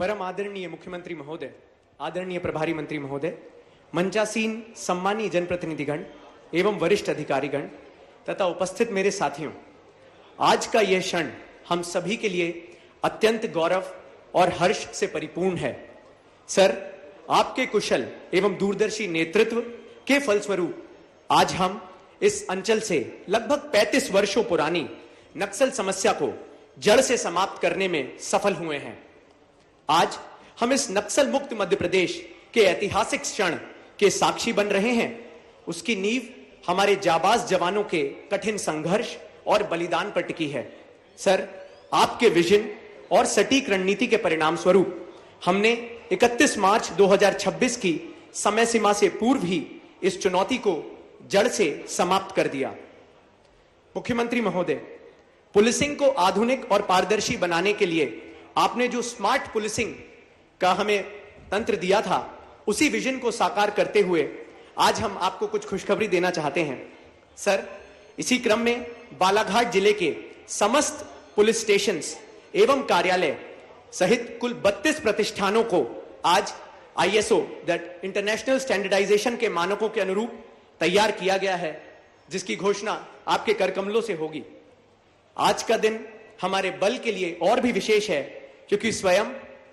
परम आदरणीय मुख्यमंत्री महोदय, आदरणीय प्रभारी मंत्री महोदय, मंचासीन सम्मानीय जनप्रतिनिधिगण एवं वरिष्ठ अधिकारीगण तथा उपस्थित मेरे साथियों, आज का यह क्षण हम सभी के लिए अत्यंत गौरव और हर्ष से परिपूर्ण है। सर, आपके कुशल एवं दूरदर्शी नेतृत्व के फलस्वरूप आज हम इस अंचल से लगभग 35 वर्षों पुरानी नक्सल समस्या को जड़ से समाप्त करने में सफल हुए हैं। आज हम इस नक्सल मुक्त मध्य प्रदेश के ऐतिहासिक क्षण के साक्षी बन रहे हैं। उसकी नींव हमारे जाबाज जवानों के कठिन संघर्ष और बलिदान पर टिकी है। सर, आपके विजन और सटीक रणनीति के परिणाम स्वरूप हमने 31 मार्च 2026 की समय सीमा से पूर्व ही इस चुनौती को जड़ से समाप्त कर दिया। मुख्यमंत्री महोदय, पुलिसिंग को आधुनिक और पारदर्शी बनाने के लिए आपने जो स्मार्ट पुलिसिंग का हमें तंत्र दिया था, उसी विजन को साकार करते हुए आज हम आपको कुछ खुशखबरी देना चाहते हैं। सर, इसी क्रम में बालाघाट जिले के समस्त पुलिस स्टेशंस एवं कार्यालय सहित कुल 32 प्रतिष्ठानों को आज ISO दैट इंटरनेशनल स्टैंडर्डाइजेशन के मानकों के अनुरूप तैयार किया गया है, जिसकी घोषणा आपके करकमलों से होगी। आज का दिन हमारे बल के लिए और भी विशेष है, क्योंकि स्वयं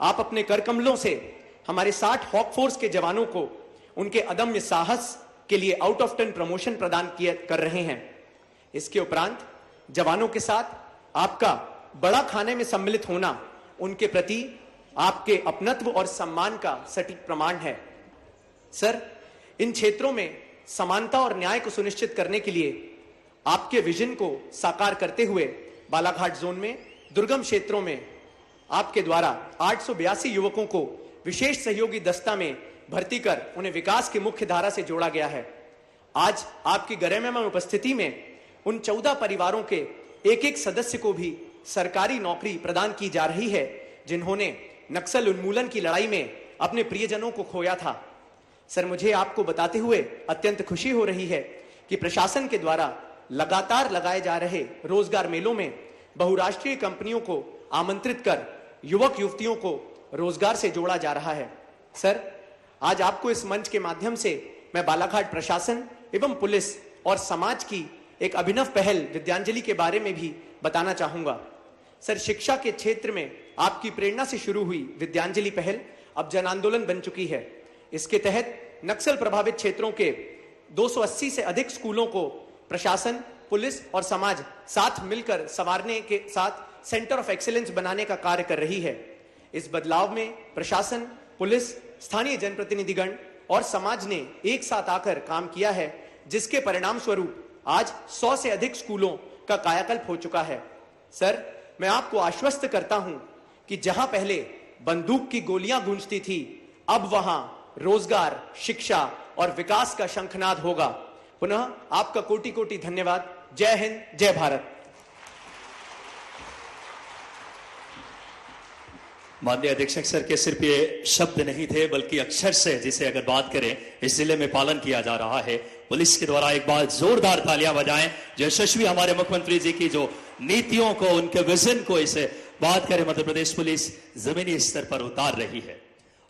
आप अपने करकमलों से हमारे 60 हॉक फोर्स के जवानों को उनके अदम्य साहस के लिए आउट ऑफ टर्न प्रमोशन प्रदान कर रहे हैं। इसके उपरांत जवानों के साथ आपका बड़ा खाने में सम्मिलित होना उनके प्रति आपके अपनत्व और सम्मान का सटीक प्रमाण है। सर, इन क्षेत्रों में समानता और न्याय को सुनिश्चित करने के लिए आपके विजन को साकार करते हुए बालाघाट जोन में दुर्गम क्षेत्रों में आपके द्वारा 882 युवकों को विशेष सहयोगी दस्ता में भर्ती कर उन्हें विकास की मुख्य धारा से जोड़ा गया है। आज आपकी गरिमामय उपस्थिति में उन 14 परिवारों के एक एक सदस्य को भी सरकारी नौकरी प्रदान की जा रही है, जिन्होंने नक्सल उन्मूलन की लड़ाई में अपने प्रियजनों को खोया था। सर, मुझे आपको बताते हुए अत्यंत खुशी हो रही है कि प्रशासन के द्वारा लगातार लगाए जा रहे रोजगार मेलों में बहुराष्ट्रीय कंपनियों को आमंत्रित कर युवक युवतियों को रोजगार से जोड़ा जा रहा है। सर, आज आपको इस मंच के माध्यम से मैं बालाघाट प्रशासन एवं पुलिस और समाज की एक अभिनव पहल विद्यांजलि के बारे में भी बताना चाहूंगा। सर, शिक्षा के क्षेत्र में आपकी प्रेरणा से शुरू हुई विद्यांजलि पहल अब जन आंदोलन बन चुकी है। इसके तहत नक्सल प्रभावित क्षेत्रों के 280 से अधिक स्कूलों को प्रशासन, पुलिस और समाज साथ मिलकर संवारने के साथ सेंटर ऑफ एक्सीलेंस बनाने का कार्य कर रही है। इस बदलाव में प्रशासन, पुलिस, स्थानीय जनप्रतिनिधिगण और समाज ने एक साथ आकर काम किया है, जिसके परिणाम स्वरूप आज 100 से अधिक स्कूलों का कायाकल्प हो चुका है। सर, मैं आपको आश्वस्त करता हूं कि जहां पहले बंदूक की गोलियां गूंजती थी, अब वहां रोजगार, शिक्षा और विकास का शंखनाद होगा। पुनः आपका कोटि कोटि धन्यवाद। जय हिंद, जय भारत। माननीय अधीक्षक सर के सिर्फ ये शब्द नहीं थे, बल्कि अक्षर से जिसे अगर बात करें इस जिले में पालन किया जा रहा है। पुलिस के द्वारा एक बार जोरदार तालियां बजाएं जो यशस्वी हमारे मुख्यमंत्री जी की जो नीतियों को, उनके विजन को इसे बात करें मध्य प्रदेश पुलिस जमीनी स्तर पर उतार रही है।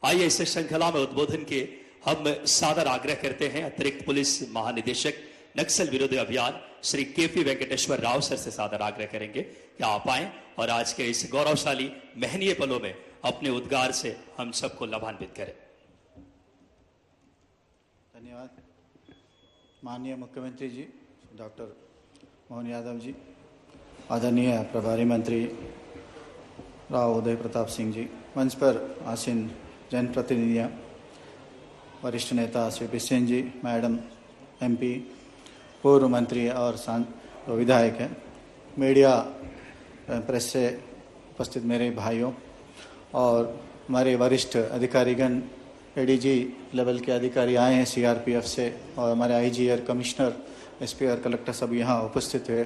आइए इस श्रृंखला में उद्बोधन के हम सादर आग्रह करते हैं अतिरिक्त पुलिस महानिदेशक नक्सल विरोधी अभियान श्री KP वेंकटेश्वर राव सर से सादर आग्रह करेंगे कि आप आए और आज के इस गौरवशाली महनीय पलों में अपने उद्गार से हम सबको लाभान्वित करें। धन्यवाद। माननीय मुख्यमंत्री जी डॉक्टर मोहन यादव जी, आदरणीय प्रभारी मंत्री राव उदय प्रताप सिंह जी, मंच पर आसीन जनप्रतिनिधियाँ, वरिष्ठ नेता श्री बिसेन जी, मैडम MP, पूर्व मंत्री और विधायक हैं, मीडिया प्रेस से उपस्थित मेरे भाइयों और हमारे वरिष्ठ अधिकारीगण, ADG लेवल के अधिकारी आए हैं CRPF से, और हमारे IG और कमिश्नर, SP और कलेक्टर सब यहाँ उपस्थित हुए,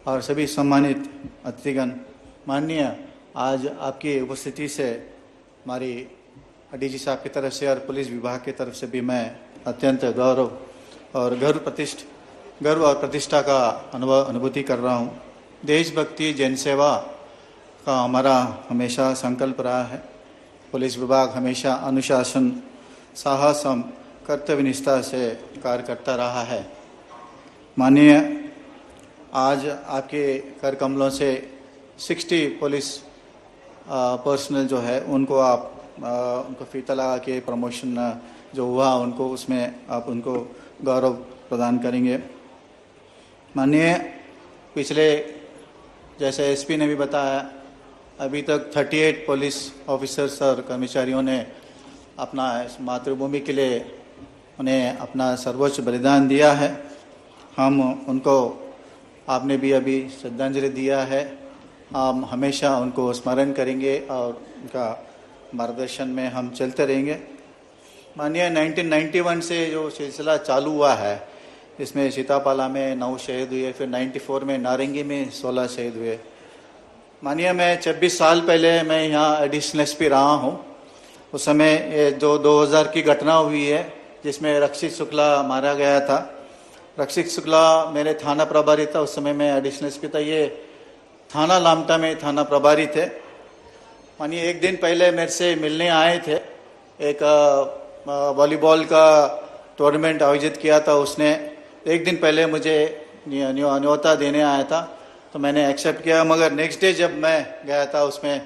और सभी सम्मानित अतिथिगण। माननीय, आज आपकी उपस्थिति से हमारी DG साहब की तरफ से और पुलिस विभाग की तरफ से भी मैं अत्यंत गौरव और गर्व और प्रतिष्ठा का अनुभूति कर रहा हूँ। देशभक्ति, जनसेवा का हमारा हमेशा संकल्प रहा है। पुलिस विभाग हमेशा अनुशासन, साहस एवं कर्तव्यनिष्ठा से कार्य करता रहा है। माननीय, आज आपके कर कमलों से 60 पुलिस पर्सनल जो है उनको आप उनको फीता लगा के प्रमोशन जो हुआ उनको उसमें आप उनको गौरव प्रदान करेंगे। माननीय, पिछले जैसे एसपी ने भी बताया, अभी तक 38 पुलिस ऑफिसर्स और कर्मचारियों ने अपना इस मातृभूमि के लिए उन्हें अपना सर्वोच्च बलिदान दिया है। हम उनको, आपने भी अभी श्रद्धांजलि दिया है, हम हमेशा उनको स्मरण करेंगे और उनका मार्गदर्शन में हम चलते रहेंगे। माननीय, 1991 से जो सिलसिला चालू हुआ है, इसमें सीतापाला में 9 शहीद हुए, फिर 94 में नारंगी में 16 शहीद हुए। माननीय, मैं 26 साल पहले मैं यहाँ एडिशनल एसपी रहा हूँ। उस समय ये जो 2000 की घटना हुई है जिसमें रक्षित शुक्ला मारा गया था। रक्षित शुक्ला मेरे थाना प्रभारी था, उस समय मैं एडिशनल एसपी था। ये थाना लामटा में थाना प्रभारी थे। मानिए, एक दिन पहले मेरे से मिलने आए थे, एक वॉलीबॉल का टूर्नामेंट आयोजित किया था उसने। एक दिन पहले मुझे न्योता देने आया था, तो मैंने एक्सेप्ट किया, मगर नेक्स्ट डे जब मैं गया था उसमें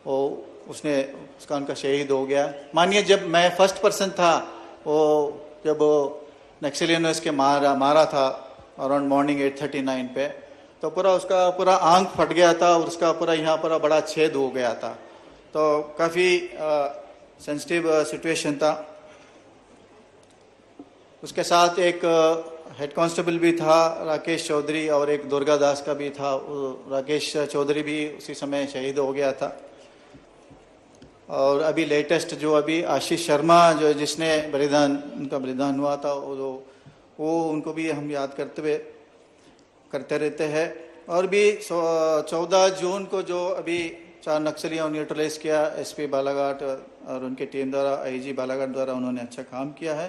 उसका उनका शहीद हो गया। मानिए, जब मैं फर्स्ट पर्सन था, वो जब नक्सलियों ने उसके मारा था अराउंड मॉर्निंग 8:39 पे, तो उसका पूरा आंख फट गया था और उसका पूरा यहाँ पर बड़ा छेद हो गया था। तो काफ़ी सेंसिटिव सिचुएशन था। उसके साथ एक हेड कांस्टेबल भी था, राकेश चौधरी, और एक दुर्गा दास का भी था। राकेश चौधरी भी उसी समय शहीद हो गया था। और अभी लेटेस्ट जो अभी आशीष शर्मा जो जिसने उनका बलिदान हुआ था, वो उनको भी हम याद करते रहते हैं। और भी 14 जून को जो अभी 4 नक्सलियों न्यूट्रलाइज किया एसपी बालाघाट और उनकी टीम द्वारा, आईजी बालाघाट द्वारा, उन्होंने अच्छा काम किया है।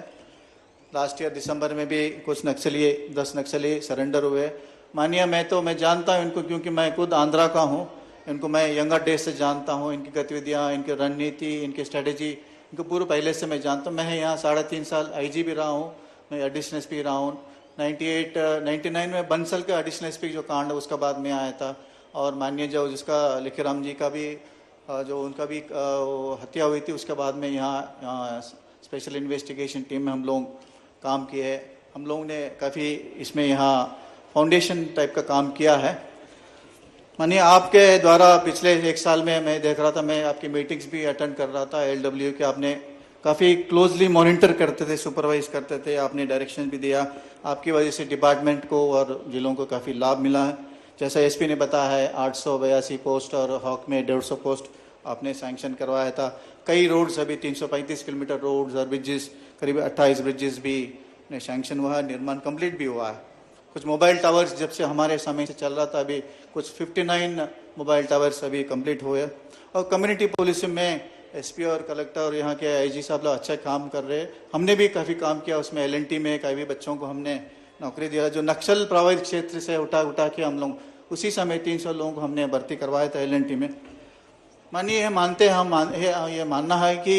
लास्ट ईयर दिसंबर में भी कुछ 10 नक्सली सरेंडर हुए। मानिए, मैं जानता हूँ इनको, क्योंकि मैं खुद आंध्रा का हूँ। इनको मैं यंगर डेज से जानता हूँ, इनकी गतिविधियाँ, इनकी रणनीति, इनकी स्ट्रेटेजी, इनको पूरे पहले से मैं जानता हूँ। मैं यहाँ 3.5 साल आईजी भी रहा हूँ, मैं एडिशनल एसपी रहा हूँ। 99 में बंसल का एडिशनल एसपी जो कांड उसका बाद में आया था। और माननीय जो जिसका लिखीराम जी का भी जो उनका भी हत्या हुई थी, उसके बाद में यहाँ स्पेशल इन्वेस्टिगेशन टीम में हम लोग काम किए। हम लोगों ने काफ़ी इसमें यहाँ फाउंडेशन टाइप का काम किया है। मानिए, आपके द्वारा पिछले 1 साल में मैं देख रहा था, मैं आपकी मीटिंग्स भी अटेंड कर रहा था LW के, आपने काफ़ी क्लोजली मॉनिटर करते थे, सुपरवाइज करते थे, आपने डायरेक्शन भी दिया। आपकी वजह से डिपार्टमेंट को और जिलों को काफ़ी लाभ मिला है। जैसा एसपी ने बताया है, 882 पोस्ट और हॉक में 150 पोस्ट आपने सैंक्शन करवाया था। कई रोड्स, अभी 335 किलोमीटर रोड्स और ब्रिजेस, करीब 28 ब्रिजेस भी सैंक्शन हुआ है, निर्माण कंप्लीट भी हुआ है। कुछ मोबाइल टावर्स जब से हमारे समय से चल रहा था, अभी कुछ 59 मोबाइल टावर्स अभी कंप्लीट हुए। और कम्युनिटी पुलिसिंग में एसपी और कलेक्टर और यहाँ के आईजी साहब लोग अच्छा काम कर रहे हैं। हमने भी काफ़ी काम किया उसमें। LNT में कई भी बच्चों को हमने नौकरी दिया, जो नक्सल प्रभावित क्षेत्र से उठा के हम लोग उसी समय 300 लोगों को हमने भर्ती करवाया था LNT में। मानिए, ये मानना है कि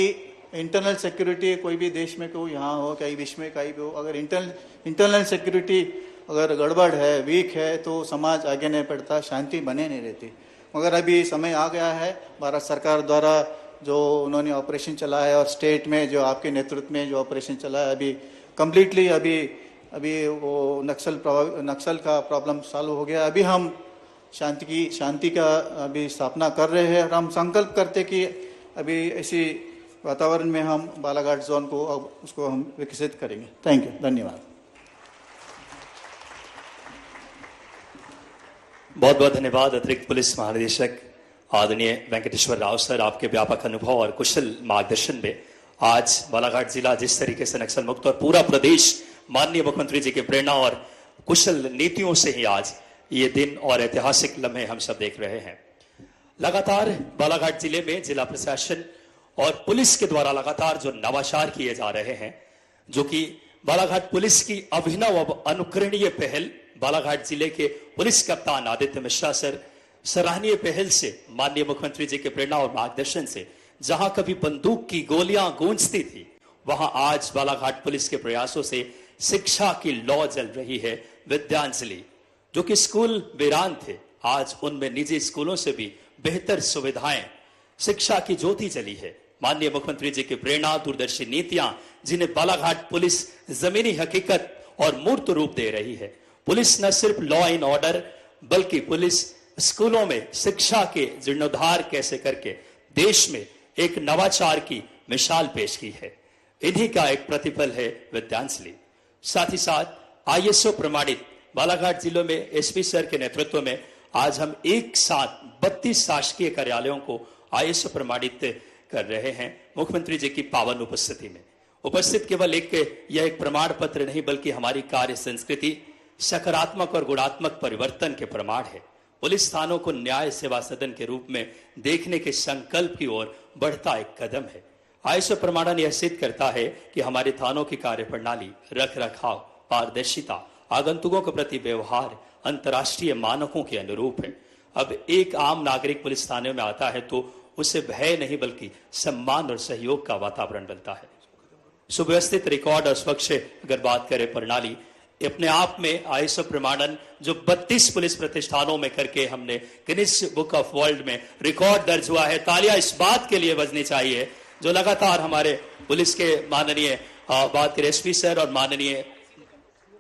इंटरनल सिक्योरिटी कोई भी देश में को यहाँ हो, कहीं विश्व में कहीं भी हो, अगर इंटरनल सिक्योरिटी अगर गड़बड़ है, वीक है, तो समाज आगे नहीं बढ़ता, शांति बने नहीं रहती। मगर अभी समय आ गया है, भारत सरकार द्वारा जो उन्होंने ऑपरेशन चलाया है और स्टेट में जो आपके नेतृत्व में जो ऑपरेशन चला है, अभी कम्प्लीटली अभी वो नक्सल का प्रॉब्लम सॉल्व हो गया। अभी हम शांति का अभी स्थापना कर रहे हैं और हम संकल्प करते कि अभी ऐसी वातावरण में हम बालाघाट जोन को उसको हम विकसित करेंगे। थैंक यू, धन्यवाद। बहुत बहुत धन्यवाद अतिरिक्त पुलिस महानिदेशक आदरणीय वेंकटेश्वर राव सर। आपके व्यापक अनुभव और कुशल मार्गदर्शन में आज बालाघाट जिला जिस तरीके से नक्सल मुक्त और पूरा प्रदेश माननीय मुख्यमंत्री जी की प्रेरणा और कुशल नीतियों से ही आज ये दिन और ऐतिहासिक लम्हे हम सब देख रहे हैं। लगातार बालाघाट जिले में जिला प्रशासन और पुलिस के द्वारा लगातार जो नवाचार किए जा रहे हैं, जो कि बालाघाट पुलिस की अभिनव अनुकरणीय पहल, बालाघाट जिले के पुलिस कप्तान आदित्य मिश्रा सर सराहनीय पहल से माननीय मुख्यमंत्री जी के प्रेरणा और मार्गदर्शन से जहां कभी बंदूक की गोलियां गूंजती थी, वहां आज बालाघाट पुलिस के प्रयासों से शिक्षा की लौ जल रही है। विद्यांजलि, जो कि स्कूल वीरान थे, आज उनमें निजी स्कूलों से भी बेहतर सुविधाएं, शिक्षा की ज्योति जली है। माननीय मुख्यमंत्री जी की प्रेरणा, दूरदर्शी नीतियां, जिन्हें बालाघाट पुलिस जमीनी हकीकत और मूर्त रूप दे रही है। पुलिस न सिर्फ लॉ एंड ऑर्डर, बल्कि पुलिस स्कूलों में शिक्षा के जीर्णोद्धार कैसे करके देश में एक नवाचार की मिसाल पेश की है। इन्हीं का एक प्रतिफल है विद्यांजलि। साथ ही साथ आईएसओ प्रमाणित बालाघाट जिलों में एसपी सर के नेतृत्व में आज हम एक साथ 32 शासकीय कार्यालयों को आईएसओ प्रमाणित कर रहे हैं, मुख्यमंत्री जी की पावन उपस्थिति में। उपस्थित केवल यह एक प्रमाण पत्र नहीं, बल्कि हमारी कार्य संस्कृति, सकारात्मक और गुणात्मक परिवर्तन के प्रमाण है। पुलिस थानों को न्याय सेवा सदन के रूप में देखने के संकल्प की ओर बढ़ता एक कदम है। आईएसओ प्रमाणन यह सिद्ध करता है कि हमारे थानों की कार्यप्रणाली, रख रखाव, पारदर्शिता, आगंतुकों के प्रति व्यवहार अंतर्राष्ट्रीय मानकों के अनुरूप है। अब एक आम नागरिक पुलिस थाने में आता है तो उसे भय नहीं, बल्कि सम्मान और सहयोग का वातावरण बनता है। सुव्यवस्थित रिकॉर्ड और स्वच्छ अगर बात करें प्रणाली, अपने आप में आईएसओ प्रमाणन जो 32 पुलिस प्रतिष्ठानों में करके हमने गिनीज बुक ऑफ वर्ल्ड में रिकॉर्ड दर्ज हुआ है। तालियां इस बात के लिए बजनी चाहिए जो लगातार हमारे पुलिस के माननीय बात करें एसपी सर और माननीय,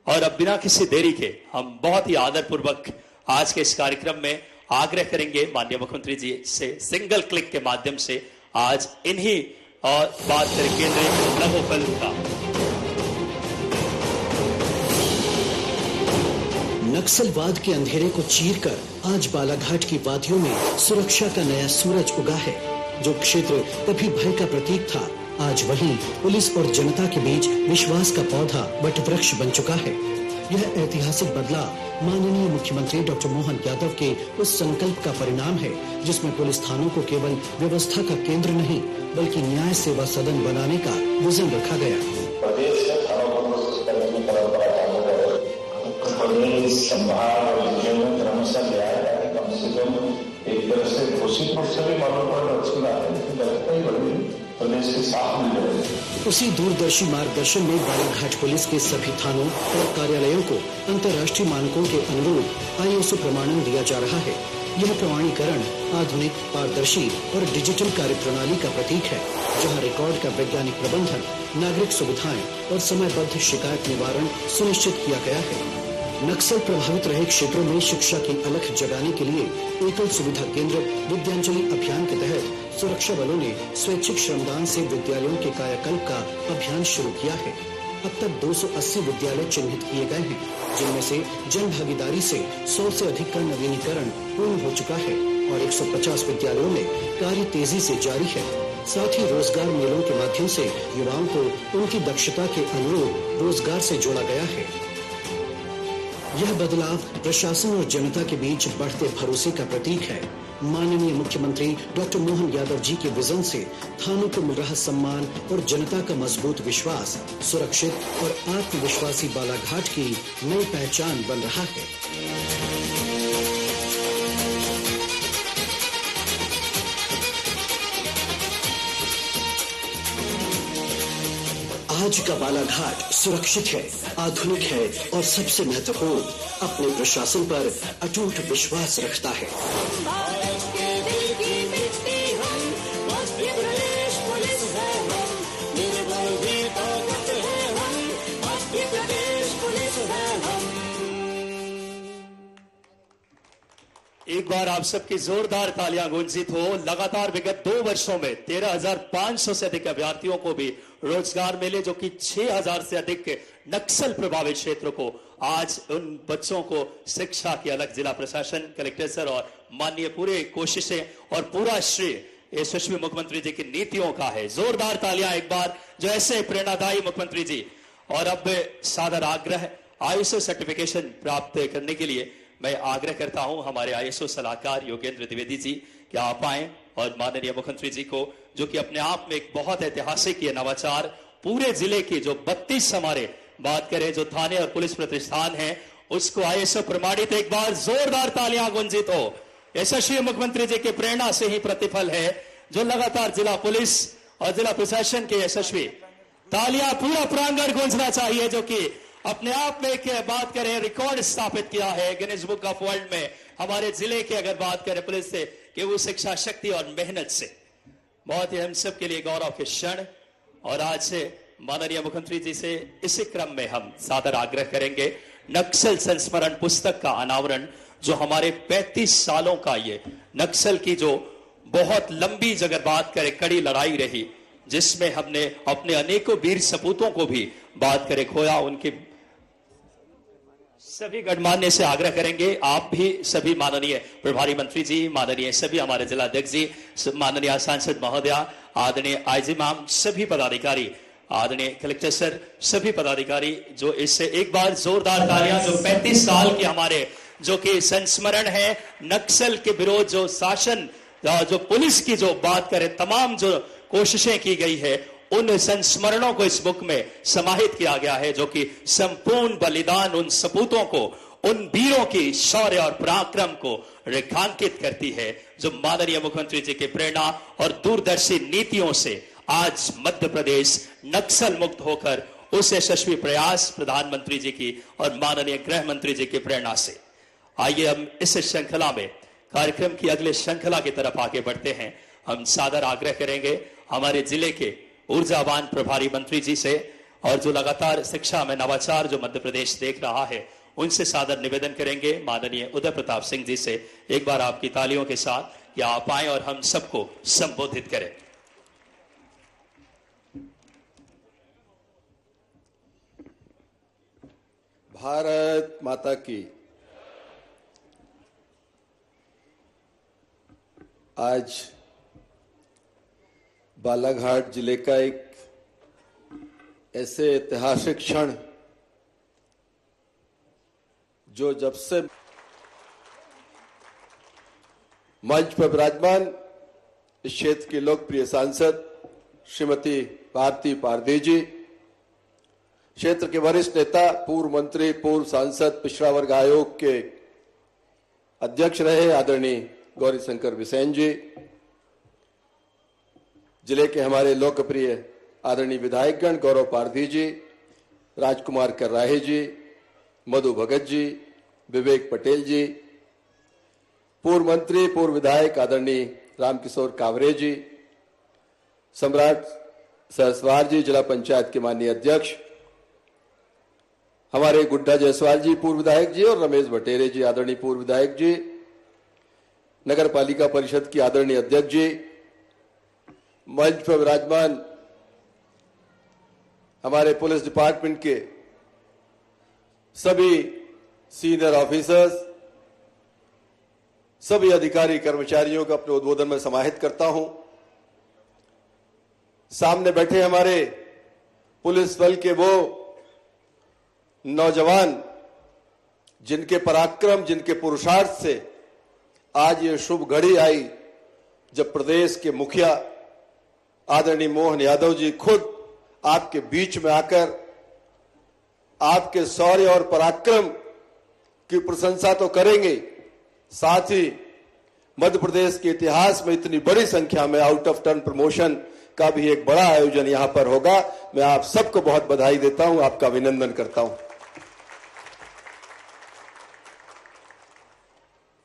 और अब बिना किसी देरी के हम बहुत ही आदरपूर्वक आज के इस कार्यक्रम में आग्रह करेंगे माननीय मुख्यमंत्री जी से सिंगल क्लिक के माध्यम से आज इन्हीं और बात करें केंद्रीय नवोपल का। नक्सलवाद के अंधेरे को चीरकर आज बालाघाट की वादियों में सुरक्षा का नया सूरज उगा है। जो क्षेत्र कभी भय का प्रतीक था, आज वहीं पुलिस और जनता के बीच विश्वास का पौधा वटवृक्ष बन चुका है। यह ऐतिहासिक बदलाव माननीय मुख्यमंत्री डॉक्टर मोहन यादव के उस संकल्प का परिणाम है जिसमें पुलिस थानों को केवल व्यवस्था का केंद्र नहीं, बल्कि न्याय सेवा सदन बनाने का विजन रखा गया। प्रदेश के थानों को कोशिश करने की परंपरा चालू है। प्रदेश संभाल और जिले में क्रमशः ले आएगा कि कम से कम एक तरह से घोषित रूप से भी मालूम पड़ रहा है, लेकिन लगता ही बड़ी प्रदेश के साथ मिल रहे हैं। उसी दूरदर्शी मार्गदर्शन में बालाघाट पुलिस के सभी थानों और कार्यालयों को अंतर्राष्ट्रीय मानकों के अनुरूप आईएसओ प्रमाणन दिया जा रहा है। यह प्रमाणीकरण आधुनिक, पारदर्शी और डिजिटल कार्यप्रणाली का प्रतीक है, जहां रिकॉर्ड का वैज्ञानिक प्रबंधन, नागरिक सुविधाएं और समयबद्ध शिकायत निवारण सुनिश्चित किया गया है। नक्सल प्रभावित रहे क्षेत्रों में शिक्षा की अलख जगाने के लिए एकल सुविधा केंद्र विद्यांजलि अभियान के तहत सुरक्षा बलों ने स्वैच्छिक श्रमदान से विद्यालयों के कायाकल्प का अभियान शुरू किया है। अब तक 280 विद्यालय चिन्हित किए गए हैं, जिनमें से जन भागीदारी से 100 से अधिक का नवीनीकरण पूर्ण हो चुका है और 150 विद्यालयों में कार्य तेजी से जारी है। साथ ही रोजगार मेलों के माध्यम से युवाओं को उनकी दक्षता के अनुरूप रोजगार से जोड़ा गया है। यह बदलाव प्रशासन और जनता के बीच बढ़ते भरोसे का प्रतीक है। माननीय मुख्यमंत्री डॉक्टर मोहन यादव जी के विजन से थानों को मिल रहा सम्मान और जनता का मजबूत विश्वास सुरक्षित और आत्मविश्वासी बालाघाट की नई पहचान बन रहा है। आज का बालाघाट सुरक्षित है, आधुनिक है और सबसे महत्वपूर्ण, अपने प्रशासन पर अटूट विश्वास रखता है। एक बार आप सबकी जोरदार तालियां गूंजित हो। लगातार विगत 2 वर्षों में 13,500 से अधिक अभ्यर्थियों को भी रोजगार मिले, जो कि 6,000 से अधिक नक्सल प्रभावित क्षेत्रों को आज उन बच्चों को शिक्षा की अलग जिला प्रशासन, कलेक्टर सर और माननीय पूरे कोशिशें और पूरा श्रेय यशस्वी मुख्यमंत्री जी की नीतियों का है। जोरदार तालियां एक बार जो ऐसे प्रेरणादायी मुख्यमंत्री जी। और अब सादर आग्रह आईएसओ सर्टिफिकेशन प्राप्त करने के लिए मैं आग्रह करता हूं हमारे आईएसओ सलाहकार योगेंद्र द्विवेदी जी कि आप आए और माननीय मुख्यमंत्री जी को, जो कि अपने आप में एक बहुत ऐतिहासिक ये नवाचार पूरे जिले की जो 32 हमारे बात करें जो थाने और पुलिस प्रतिष्ठान हैं उसको आईएसओ प्रमाणित, एक बार जोरदार तालियां गुंजित हो। यशस्वी मुख्यमंत्री जी की प्रेरणा से ही प्रतिफल है जो लगातार जिला पुलिस और जिला प्रशासन के यशस्वी तालियां पूरा प्रांगण गूंजना चाहिए, जो कि अपने आप में एक बात करें रिकॉर्ड स्थापित किया है गिनीज बुक ऑफ वर्ल्ड में हमारे जिले की अगर बात करें पुलिस से कि वो शिक्षा शक्ति और मेहनत से बहुत ही हम सब के लिए गौरव के क्षण। और आज से माननीय मुख्यमंत्री जी से इसी क्रम में हम सादर आग्रह करेंगे नक्सल संस्मरण पुस्तक का अनावरण, जो हमारे 35 सालों का ये नक्सल की जो बहुत लंबी अगर बात करें कड़ी लड़ाई रही, जिसमें हमने अपने अनेकों वीर सपूतों को भी बात करें खोया, उनके सभी गणमान्य से आग्रह करेंगे आप भी सभी माननीय प्रभारी मंत्री जी, माननीय सभी हमारे जिला अध्यक्ष जी, माननीय सांसद महोदया, आदरणीय आईजी मैम, सभी पदाधिकारी, आदरणीय कलेक्टर सर, सभी पदाधिकारी जो इससे एक बार जोरदार तालियां, जो 35 साल के हमारे जो कि संस्मरण है नक्सल के विरोध जो शासन जो पुलिस की जो बात करें तमाम जो कोशिशें की गई है उन संस्मरणों को इस बुक में समाहित किया गया है, जो कि संपूर्ण बलिदान उन सपूतों को, उन वीरों की शौर्य और पराक्रम को रेखांकित करती है, जो माननीय मुख्यमंत्री जी की प्रेरणा और दूरदर्शी नीतियों से आज मध्य प्रदेश नक्सल मुक्त होकर उस यशस्वी प्रयास प्रधानमंत्री जी की और माननीय गृह मंत्री जी की प्रेरणा से। आइए हम इस श्रृंखला में कार्यक्रम की अगले श्रृंखला की तरफ आगे बढ़ते हैं। हम सादर आग्रह करेंगे हमारे जिले के ऊर्जावान प्रभारी मंत्री जी से और जो लगातार शिक्षा में नवाचार जो मध्य प्रदेश देख रहा है उनसे सादर निवेदन करेंगे माननीय उदय प्रताप सिंह जी से एक बार आपकी तालियों के साथ कि आप आए और हम सबको संबोधित करें। भारत माता की। आज बालाघाट जिले का एक ऐसे ऐतिहासिक क्षण जो जब से मंच पर विराजमान इस क्षेत्र की लोकप्रिय सांसद श्रीमती भारती पारधी जी, क्षेत्र के वरिष्ठ नेता, पूर्व मंत्री, पूर्व सांसद, पिछड़ा वर्ग आयोग के अध्यक्ष रहे आदरणीय गौरी शंकर बिसेन जी, जिले के हमारे लोकप्रिय आदरणीय विधायकगण गौरव पारधी जी, राजकुमार कर्राहे जी, मधु भगत जी, विवेक पटेल जी, पूर्व मंत्री, पूर्व विधायक आदरणीय रामकिशोर कावरे जी, सम्राट सहसवार जी, जिला पंचायत के माननीय अध्यक्ष हमारे गुड्डा जायसवाल जी पूर्व विधायक जी, और रमेश भटेरे जी आदरणीय पूर्व विधायक जी, नगर पालिका परिषद की आदरणीय अध्यक्ष जी, मंच पर विराजमान हमारे पुलिस डिपार्टमेंट के सभी सीनियर ऑफिसर्स, सभी अधिकारी कर्मचारियों को अपने उद्बोधन में समाहित करता हूं। सामने बैठे हमारे पुलिस बल के वो नौजवान जिनके पराक्रम, जिनके पुरुषार्थ से आज ये शुभ घड़ी आई जब प्रदेश के मुखिया आदरणीय मोहन यादव जी खुद आपके बीच में आकर आपके शौर्य और पराक्रम की प्रशंसा तो करेंगे, साथ ही मध्य प्रदेश के इतिहास में इतनी बड़ी संख्या में आउट ऑफ टर्न प्रमोशन का भी एक बड़ा आयोजन यहां पर होगा। मैं आप सबको बहुत बधाई देता हूं, आपका अभिनंदन करता हूं।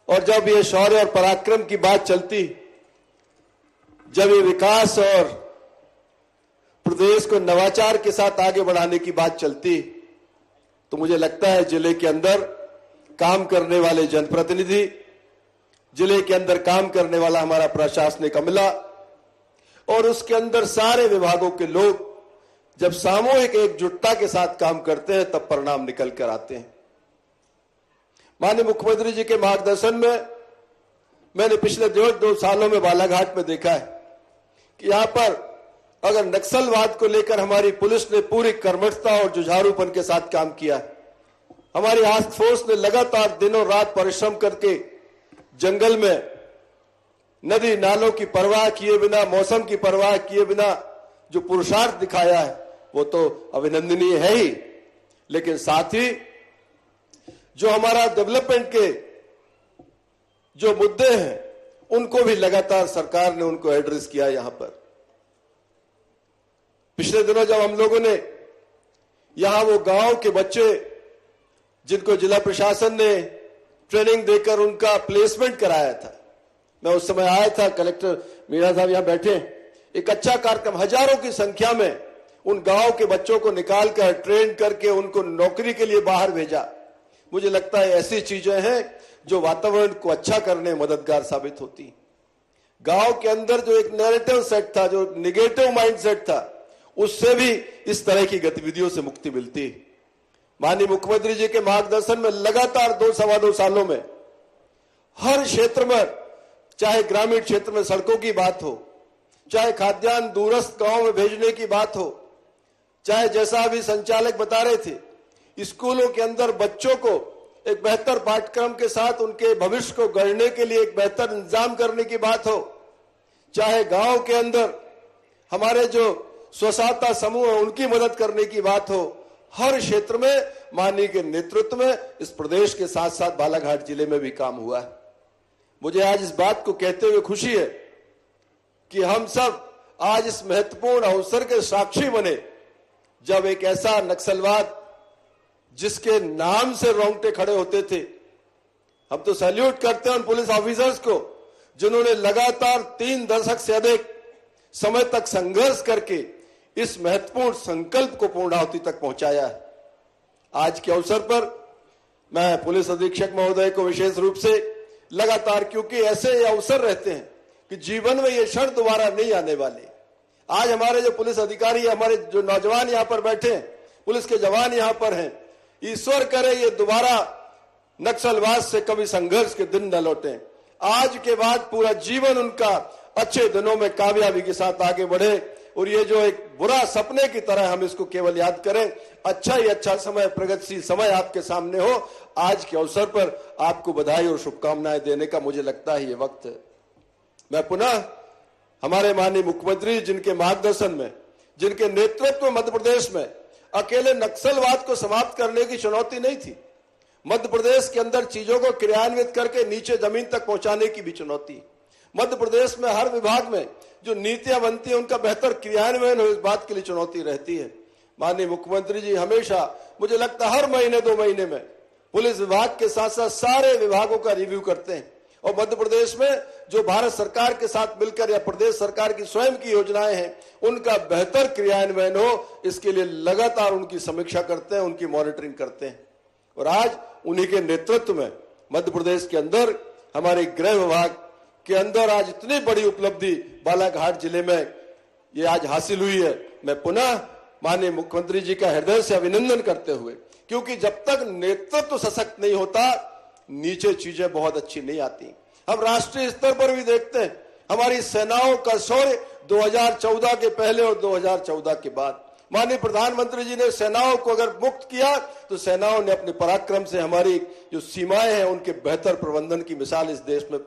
और जब ये शौर्य और पराक्रम की बात चलती, जब ये विकास और प्रदेश को नवाचार के साथ आगे बढ़ाने की बात चलती, तो मुझे लगता है जिले के अंदर काम करने वाले जनप्रतिनिधि, जिले के अंदर काम करने वाला हमारा प्रशासनिक अमला और उसके अंदर सारे विभागों के लोग जब सामूहिक एकजुटता के साथ काम करते हैं तब परिणाम निकल कर आते हैं। माननीय मुख्यमंत्री जी के मार्गदर्शन में मैंने पिछले 2 सालों में बालाघाट में देखा है कि यहां पर अगर नक्सलवाद को लेकर हमारी पुलिस ने पूरी कर्मठता और जुझारूपन के साथ काम किया, हमारी टास्क फोर्स ने लगातार दिनों रात परिश्रम करके जंगल में नदी नालों की परवाह किए बिना, मौसम की परवाह किए बिना जो पुरुषार्थ दिखाया है वो तो अभिनंदनीय है ही, लेकिन साथ ही जो हमारा डेवलपमेंट के जो मुद्दे हैं उनको भी लगातार सरकार ने उनको एड्रेस किया यहां पर। पिछले दिनों जब हम लोगों ने यहां वो गांव के बच्चे जिनको जिला प्रशासन ने ट्रेनिंग देकर उनका प्लेसमेंट कराया था, मैं उस समय आया था, कलेक्टर मीणा साहब यहां बैठे, एक अच्छा कार्यक्रम, हजारों की संख्या में उन गांव के बच्चों को निकालकर ट्रेन करके उनको नौकरी के लिए बाहर भेजा। मुझे लगता है ऐसी चीजें हैं जो वातावरण को अच्छा करने में मददगार साबित होती। गांव के अंदर जो एक नैरेटिव सेट था, जो निगेटिव माइंडसेट था, उससे भी इस तरह की गतिविधियों से मुक्ति मिलती। माननीय मुख्यमंत्री जी के मार्गदर्शन में लगातार 2-2.25 सालों में हर क्षेत्र में, चाहे ग्रामीण क्षेत्र में सड़कों की बात हो, चाहे खाद्यान्न दूरस्थ गांव में भेजने की बात हो, चाहे जैसा अभी संचालक बता रहे थे, स्कूलों के अंदर बच्चों को एक बेहतर पाठ्यक्रम के साथ उनके भविष्य को गढ़ने के लिए एक बेहतर इंतजाम करने की बात हो, चाहे गांव के अंदर हमारे जो स्व-सहायता समूह है उनकी मदद करने की बात हो, हर क्षेत्र में माननीय के नेतृत्व में इस प्रदेश के साथ साथ बालाघाट जिले में भी काम हुआ है। मुझे आज इस बात को कहते हुए खुशी है कि हम सब आज इस महत्वपूर्ण अवसर के साक्षी बने, जब एक ऐसा नक्सलवाद जिसके नाम से रोंगटे खड़े होते थे। हम तो सैल्यूट करते हैं उन पुलिस ऑफिसर्स को जिन्होंने लगातार 3 दशक से अधिक समय तक संघर्ष करके इस महत्वपूर्ण संकल्प को पूर्णाहुति तक पहुंचाया है। आज के अवसर पर मैं पुलिस अधीक्षक महोदय को विशेष रूप से लगातार, क्योंकि ऐसे अवसर रहते हैं कि जीवन में ये क्षण दोबारा नहीं आने वाले। आज हमारे जो पुलिस अधिकारी, हमारे जो नौजवान यहाँ पर बैठे हैं, पुलिस के जवान यहाँ पर हैं, ईश्वर करे ये दोबारा नक्सलवाद से कभी संघर्ष के दिन न लौटे। आज के बाद पूरा जीवन उनका अच्छे दिनों में कामयाबी के साथ आगे बढ़े और ये जो एक बुरा सपने की तरह हम इसको केवल याद करें, अच्छा ही अच्छा समय, प्रगतिशील समय आपके सामने हो। आज के अवसर पर आपको बधाई और शुभकामनाएं देने का मुझे लगता है ये वक्त है। मैं पुनः हमारे माननीय मुख्यमंत्री जिनके मार्गदर्शन में, जिनके नेतृत्व में मध्य प्रदेश में अकेले नक्सलवाद को समाप्त करने की चुनौती नहीं थी, मध्य प्रदेश के अंदर चीजों को क्रियान्वित करके नीचे जमीन तक पहुंचाने की भी चुनौती। मध्य प्रदेश में हर विभाग में जो नीतियां बनती है उनका बेहतर क्रियान्वयन हो, इस बात के लिए चुनौती रहती है। माननीय मुख्यमंत्री जी हमेशा, मुझे लगता है हर महीने 2 महीने में पुलिस विभाग के साथ साथ सारे विभागों का रिव्यू करते हैं और मध्य प्रदेश में जो भारत सरकार के साथ मिलकर या प्रदेश सरकार की स्वयं की योजनाएं हैं उनका बेहतर क्रियान्वयन हो, इसके लिए लगातार उनकी समीक्षा करते हैं, उनकी मॉनिटरिंग करते हैं। और आज उन्हीं के नेतृत्व में मध्य प्रदेश के अंदर हमारे गृह विभाग के अंदर आज इतनी बड़ी उपलब्धि बालाघाट जिले में ये आज हासिल हुई है। मैं पुनः माननीय मुख्यमंत्री जी का हृदय से अभिनंदन करते हुए, क्योंकि जब तक नेतृत्व सशक्त नहीं होता नीचे चीजें बहुत अच्छी नहीं आती। हम राष्ट्रीय स्तर पर भी देखते हैं हमारी सेनाओं का शौर्य 2014 के पहले और 2014 के बाद। माननीय प्रधानमंत्री जी ने सेनाओं को अगर मुक्त किया तो सेनाओं ने अपने पराक्रम से हमारी जो सीमाएं हैं उनके बेहतर प्रबंधन की मिसाल इस देश में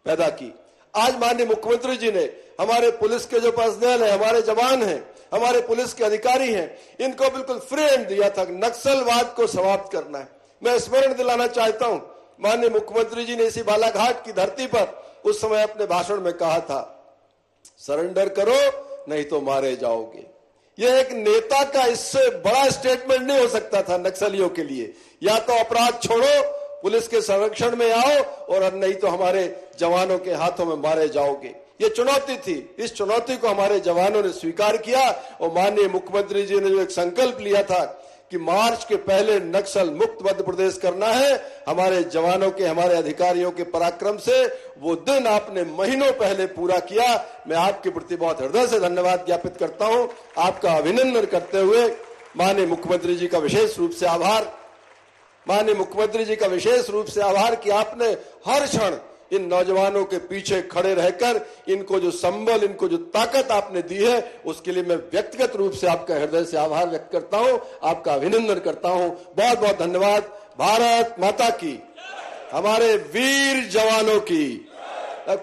पैदा की। आज माननीय मुख्यमंत्री जी ने हमारे पुलिस के जो पर्सनल है, हमारे जवान हैं, हमारे पुलिस के अधिकारी हैं, इनको बिल्कुल फ्री हैंड दिया था नक्सलवाद को समाप्त करना है। मैं स्मरण दिलाना चाहता हूं, माननीय मुख्यमंत्री जी ने इसी बालाघाट की धरती पर उस समय अपने भाषण में कहा था, सरेंडर करो नहीं तो मारे जाओगे। यह एक नेता का इससे बड़ा स्टेटमेंट नहीं हो सकता था नक्सलियों के लिए। या तो अपराध छोड़ो, पुलिस के संरक्षण में आओ, और नहीं तो हमारे जवानों के हाथों में मारे जाओगे। ये चुनौती थी, इस चुनौती को हमारे जवानों ने स्वीकार किया और माननीय मुख्यमंत्री जी ने जो एक संकल्प लिया था कि मार्च के पहले नक्सल मुक्त मध्य प्रदेश करना है, हमारे जवानों के, हमारे अधिकारियों के पराक्रम से वो दिन आपने महीनों पहले पूरा किया। मैं आपके प्रति बहुत हृदय से धन्यवाद ज्ञापित करता हूं, आपका अभिनंदन करते हुए माननीय मुख्यमंत्री जी का विशेष रूप से आभार, माननीय मुख्यमंत्री जी का विशेष रूप से आभार कि आपने हर क्षण इन नौजवानों के पीछे खड़े रहकर इनको जो संबल, इनको जो ताकत आपने दी है, उसके लिए मैं व्यक्तिगत रूप से आपका हृदय से आभार व्यक्त करता हूं, आपका अभिनंदन करता हूं। बहुत बहुत धन्यवाद। भारत माता की, हमारे वीर जवानों की,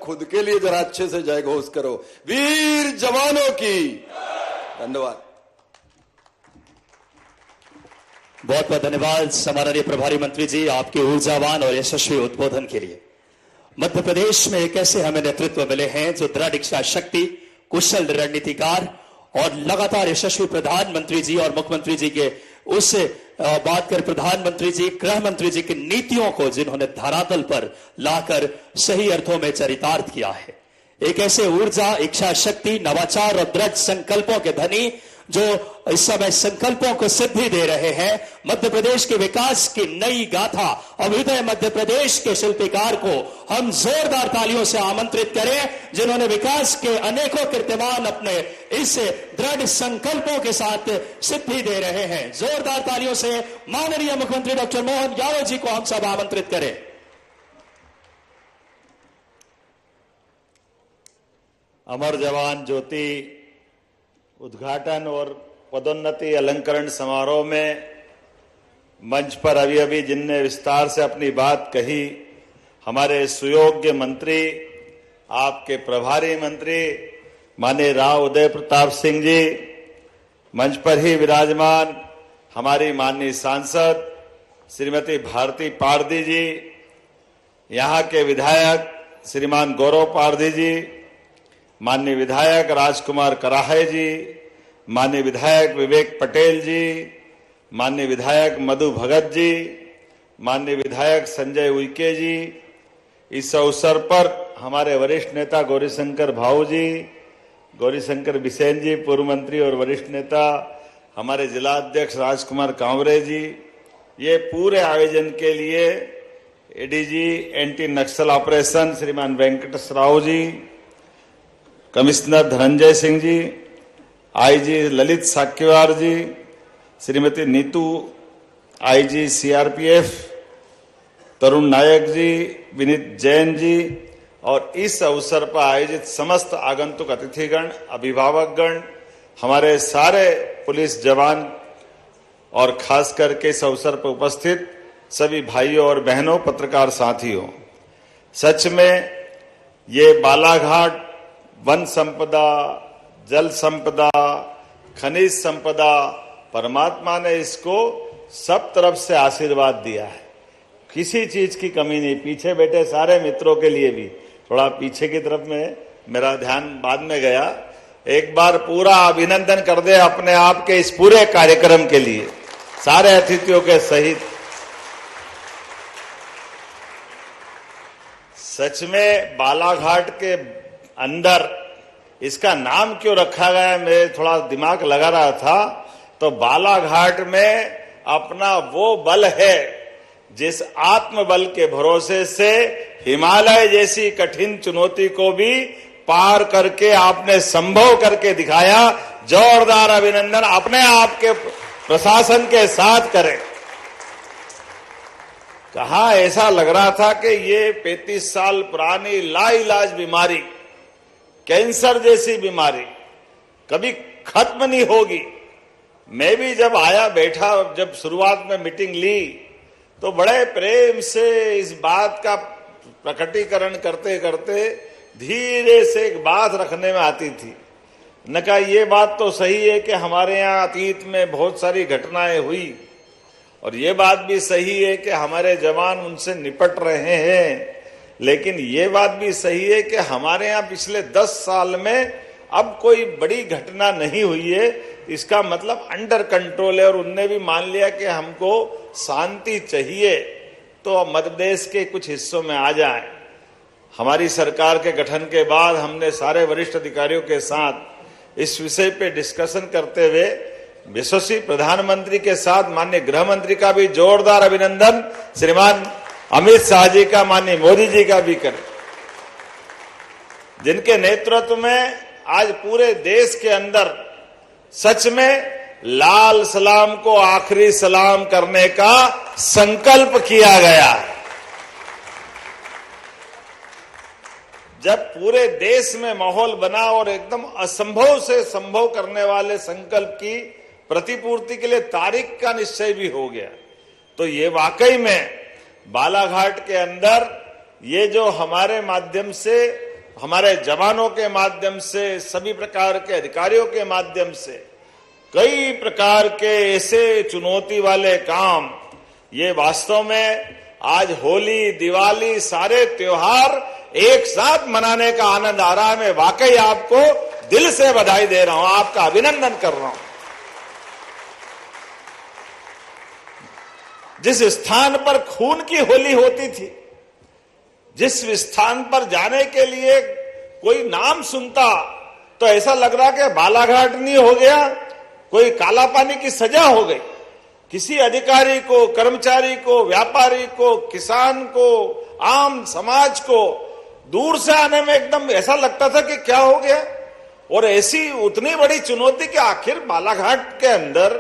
खुद के लिए जरा अच्छे से जय घोष करो, वीर जवानों की। धन्यवाद। बहुत बहुत धन्यवाद सम्माननीय प्रभारी मंत्री जी आपके ऊर्जावान और यशस्वी उद्बोधन के लिए। मध्य प्रदेश में एक ऐसे हमें नेतृत्व मिले हैं जो दृढ़ इच्छा शक्ति, कुशल रणनीतिकार और लगातार यशस्वी प्रधानमंत्री जी और मुख्यमंत्री जी के उस बात कर प्रधानमंत्री जी, गृह मंत्री जी की नीतियों को जिन्होंने धरातल पर लाकर सही अर्थों में चरितार्थ किया है। एक ऐसे ऊर्जा, इच्छा शक्ति, नवाचार और दृढ़ संकल्पों के धनी जो इस समय संकल्पों को सिद्धि दे रहे हैं। मध्य प्रदेश के विकास की नई गाथा अभ्युदय मध्य प्रदेश के शिल्पकार को हम जोरदार तालियों से आमंत्रित करें, जिन्होंने विकास के अनेकों कीर्तिमान अपने इस दृढ़ संकल्पों के साथ सिद्धि दे रहे हैं। जोरदार तालियों से माननीय मुख्यमंत्री डॉक्टर मोहन यादव जी को हम सब आमंत्रित करें। अमर जवान ज्योति उद्घाटन और पदोन्नति अलंकरण समारोह में मंच पर अभी जिनने विस्तार से अपनी बात कही, हमारे सुयोग्य मंत्री, आपके प्रभारी मंत्री माननीय राव उदय प्रताप सिंह जी, मंच पर ही विराजमान हमारी माननीय सांसद श्रीमती भारती पारधी जी, यहाँ के विधायक श्रीमान गौरव पारधी जी, माननीय विधायक राजकुमार कराहे जी, माननीय विधायक विवेक पटेल जी, माननीय विधायक मधु भगत जी, माननीय विधायक संजय उइके जी, इस अवसर पर हमारे वरिष्ठ नेता गौरीशंकर भाऊ जी, गौरीशंकर बिसेन जी, पूर्व मंत्री और वरिष्ठ नेता, हमारे जिला अध्यक्ष राजकुमार कांवरे जी, ये पूरे आयोजन के लिए एडीजी एंटी नक्सल ऑपरेशन श्रीमान वेंकटेश राव जी, कमिश्नर धनंजय सिंह जी, आईजी ललित साक्यवार जी, श्रीमती नीतू आईजी सीआरपीएफ, तरुण नायक जी, विनीत जैन जी और इस अवसर पर आयोजित समस्त आगंतुक अतिथिगण, अभिभावकगण, हमारे सारे पुलिस जवान और खास करके इस अवसर पर उपस्थित सभी भाइयों और बहनों, पत्रकार साथियों, सच में ये बालाघाट वन संपदा, जल संपदा, खनिज संपदा, परमात्मा ने इसको सब तरफ से आशीर्वाद दिया है, किसी चीज की कमी नहीं। पीछे बैठे सारे मित्रों के लिए भी, थोड़ा पीछे की तरफ में मेरा ध्यान बाद में गया, एक बार पूरा अभिनंदन कर दे अपने आप के इस पूरे कार्यक्रम के लिए, सारे अतिथियों के सहित। सच में बालाघाट के अंदर इसका नाम क्यों रखा गया, मैं थोड़ा दिमाग लगा रहा था, तो बालाघाट में अपना वो बल है जिस आत्मबल के भरोसे से हिमालय जैसी कठिन चुनौती को भी पार करके आपने संभव करके दिखाया। जोरदार अभिनंदन अपने आप के प्रशासन के साथ करें। कहा ऐसा लग रहा था कि ये 35 साल पुरानी लाइलाज बीमारी, कैंसर जैसी बीमारी कभी खत्म नहीं होगी। मैं भी जब आया बैठा, जब शुरुआत में मीटिंग ली तो बड़े प्रेम से इस बात का प्रकटीकरण करते करते धीरे से एक बात रखने में आती थी। न कहा ये बात तो सही है कि हमारे यहाँ अतीत में बहुत सारी घटनाएं हुई और ये बात भी सही है कि हमारे जवान उनसे निपट रहे हैं, लेकिन ये बात भी सही है कि हमारे यहाँ पिछले 10 साल में अब कोई बड़ी घटना नहीं हुई है। इसका मतलब अंडर कंट्रोल है और उनने भी मान लिया कि हमको शांति चाहिए तो मध्य प्रदेश के कुछ हिस्सों में आ जाए। हमारी सरकार के गठन के बाद हमने सारे वरिष्ठ अधिकारियों के साथ इस विषय पे डिस्कशन करते हुए यशस्वी प्रधानमंत्री के साथ माननीय गृह मंत्री का भी जोरदार अभिनंदन, श्रीमान अमित शाह जी का, माननीय मोदी जी का भी करें, जिनके नेतृत्व में आज पूरे देश के अंदर सच में लाल सलाम को आखिरी सलाम करने का संकल्प किया गया। जब पूरे देश में माहौल बना और एकदम असंभव से संभव करने वाले संकल्प की प्रतिपूर्ति के लिए तारीख का निश्चय भी हो गया, तो ये वाकई में बालाघाट के अंदर ये जो हमारे माध्यम से, हमारे जवानों के माध्यम से, सभी प्रकार के अधिकारियों के माध्यम से कई प्रकार के ऐसे चुनौती वाले काम, ये वास्तव में आज होली, दिवाली, सारे त्योहार एक साथ मनाने का आनंद आ रहा है। मैं वाकई आपको दिल से बधाई दे रहा हूं, आपका अभिनंदन कर रहा हूं। जिस स्थान पर खून की होली होती थी, जिस स्थान पर जाने के लिए कोई नाम सुनता तो ऐसा लग रहा कि बालाघाट नहीं हो गया, कोई काला पानी की सजा हो गई। किसी अधिकारी को, कर्मचारी को, व्यापारी को, किसान को, आम समाज को दूर से आने में एकदम ऐसा लगता था कि क्या हो गया। और ऐसी उतनी बड़ी चुनौती कि आखिर बालाघाट के अंदर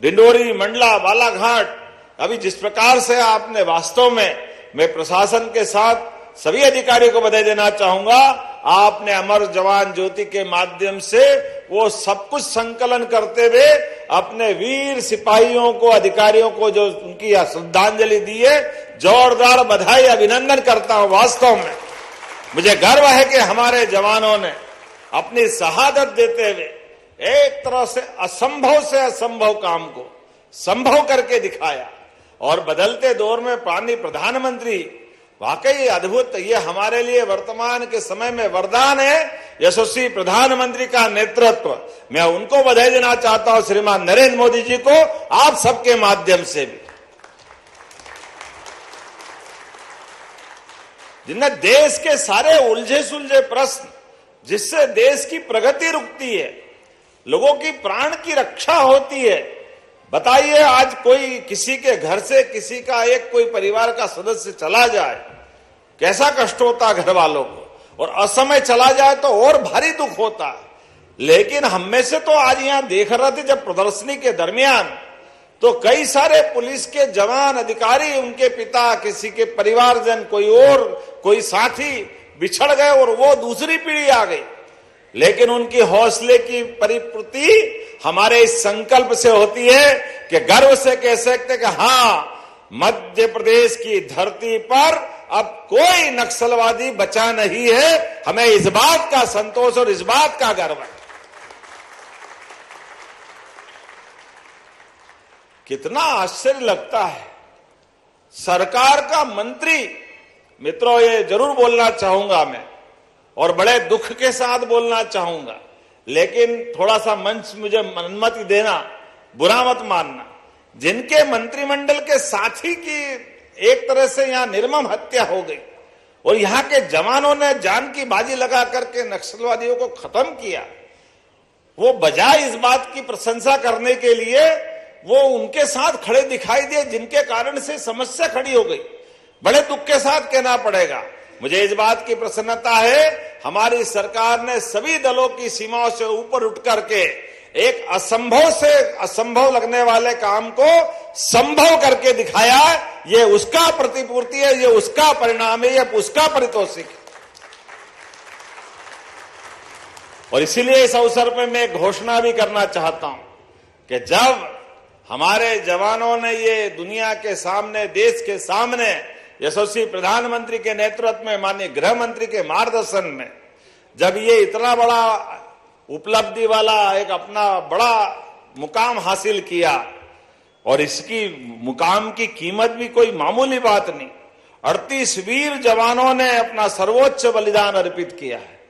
डिंडोरी, मंडला, बालाघाट, अभी जिस प्रकार से आपने वास्तव में, मैं प्रशासन के साथ सभी अधिकारियों को बधाई देना चाहूंगा, आपने अमर जवान ज्योति के माध्यम से वो सब कुछ संकलन करते हुए अपने वीर सिपाहियों को, अधिकारियों को जो उनकी श्रद्धांजलि दी है, जोरदार बधाई, अभिनंदन करता हूं। वास्तव में मुझे गर्व है कि हमारे जवानों ने अपनी शहादत देते हुए एक तरह से असंभव काम को संभव करके दिखाया। और बदलते दौर में पानी प्रधानमंत्री वाकई अद्भुत, ये हमारे लिए वर्तमान के समय में वरदान है। यशस्वी प्रधानमंत्री का नेतृत्व, मैं उनको बधाई देना चाहता हूं, श्रीमान नरेंद्र मोदी जी को, आप सबके माध्यम से भी, जिनने देश के सारे उलझे सुलझे प्रश्न, जिससे देश की प्रगति रुकती है, लोगों की प्राण की रक्षा होती है। बताइए, आज कोई किसी के घर से किसी का एक कोई परिवार का सदस्य चला जाए, कैसा कष्ट होता घर वालों को, और असमय चला जाए तो और भारी दुख होता। लेकिन हम में से तो आज यहां देख रहे थे जब प्रदर्शनी के दरमियान, तो कई सारे पुलिस के जवान, अधिकारी, उनके पिता, किसी के परिवारजन, कोई साथी बिछड़ गए और वो दूसरी पीढ़ी आ गई। लेकिन उनकी हौसले की परिपूर्ति हमारे इस संकल्प से होती है कि गर्व से कह सकते कि हां, मध्य प्रदेश की धरती पर अब कोई नक्सलवादी बचा नहीं है। हमें इस बात का संतोष और इस बात का गर्व है। कितना आश्चर्य लगता है, सरकार का मंत्री, मित्रों ये जरूर बोलना चाहूंगा मैं, और बड़े दुख के साथ बोलना चाहूंगा, लेकिन थोड़ा सा मंच मुझे अनुमति देना, बुरा मत मानना, जिनके मंत्रिमंडल के साथी की एक तरह से यहां निर्मम हत्या हो गई और यहां के जवानों ने जान की बाजी लगा करके नक्सलवादियों को खत्म किया, वो बजाय इस बात की प्रशंसा करने के लिए वो उनके साथ खड़े दिखाई दिए, जिनके कारण से समस्या खड़ी हो गई। बड़े दुख के साथ कहना पड़ेगा, मुझे इस बात की प्रसन्नता है, हमारी सरकार ने सभी दलों की सीमाओं से ऊपर उठ करके एक असंभव से असंभव लगने वाले काम को संभव करके दिखाया। ये उसका प्रतिपूर्ति है, ये उसका परिणाम है, ये उसका पारितोषिक है। और इसीलिए इस अवसर पर मैं घोषणा भी करना चाहता हूं कि जब हमारे जवानों ने ये दुनिया के सामने, देश के सामने, यशस्वी प्रधानमंत्री के नेतृत्व में, माननीय गृह मंत्री के मार्गदर्शन में, जब ये इतना बड़ा उपलब्धि वाला एक अपना बड़ा मुकाम हासिल किया, और इसकी मुकाम की कीमत भी कोई मामूली बात नहीं, 38 वीर जवानों ने अपना सर्वोच्च बलिदान अर्पित किया है।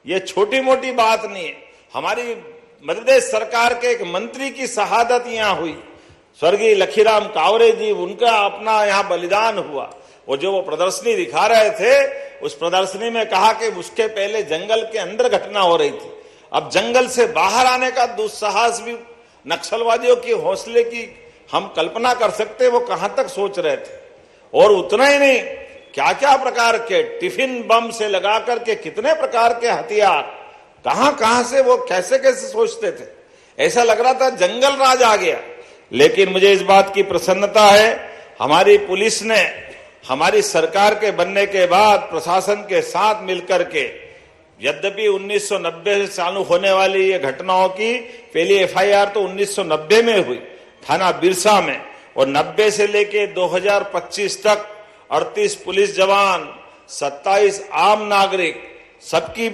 ये छोटी मोटी बात नहीं है। हमारी मध्य प्रदेश सरकार के एक मंत्री की शहादत यहां हुई, स्वर्गीय लखीराम कावरे जी, उनका अपना यहां बलिदान हुआ। और जो वो प्रदर्शनी दिखा रहे थे, उस प्रदर्शनी में कहा कि उसके पहले जंगल के अंदर घटना हो रही थी, अब जंगल से बाहर आने का दुस्साहस भी नक्सलवादियों की हौसले की हम कल्पना कर सकते, वो कहां तक सोच रहे थे। और उतना ही नहीं, क्या क्या प्रकार के टिफिन बम से लगा करके कितने प्रकार के हथियार, कहां कहां से वो कैसे कैसे सोचते थे, ऐसा लग रहा था जंगल राज आ गया। लेकिन मुझे इस बात की प्रसन्नता है, हमारी पुलिस ने हमारी सरकार के बनने के बाद प्रशासन के साथ मिलकर के, यद्यपि 1990 से चालू होने वाली ये घटनाओं की पहली एफआईआर तो 1990 में हुई थाना बिरसा में, और 90 से लेके 2025 तक 38 पुलिस जवान, 27 आम नागरिक, सबकी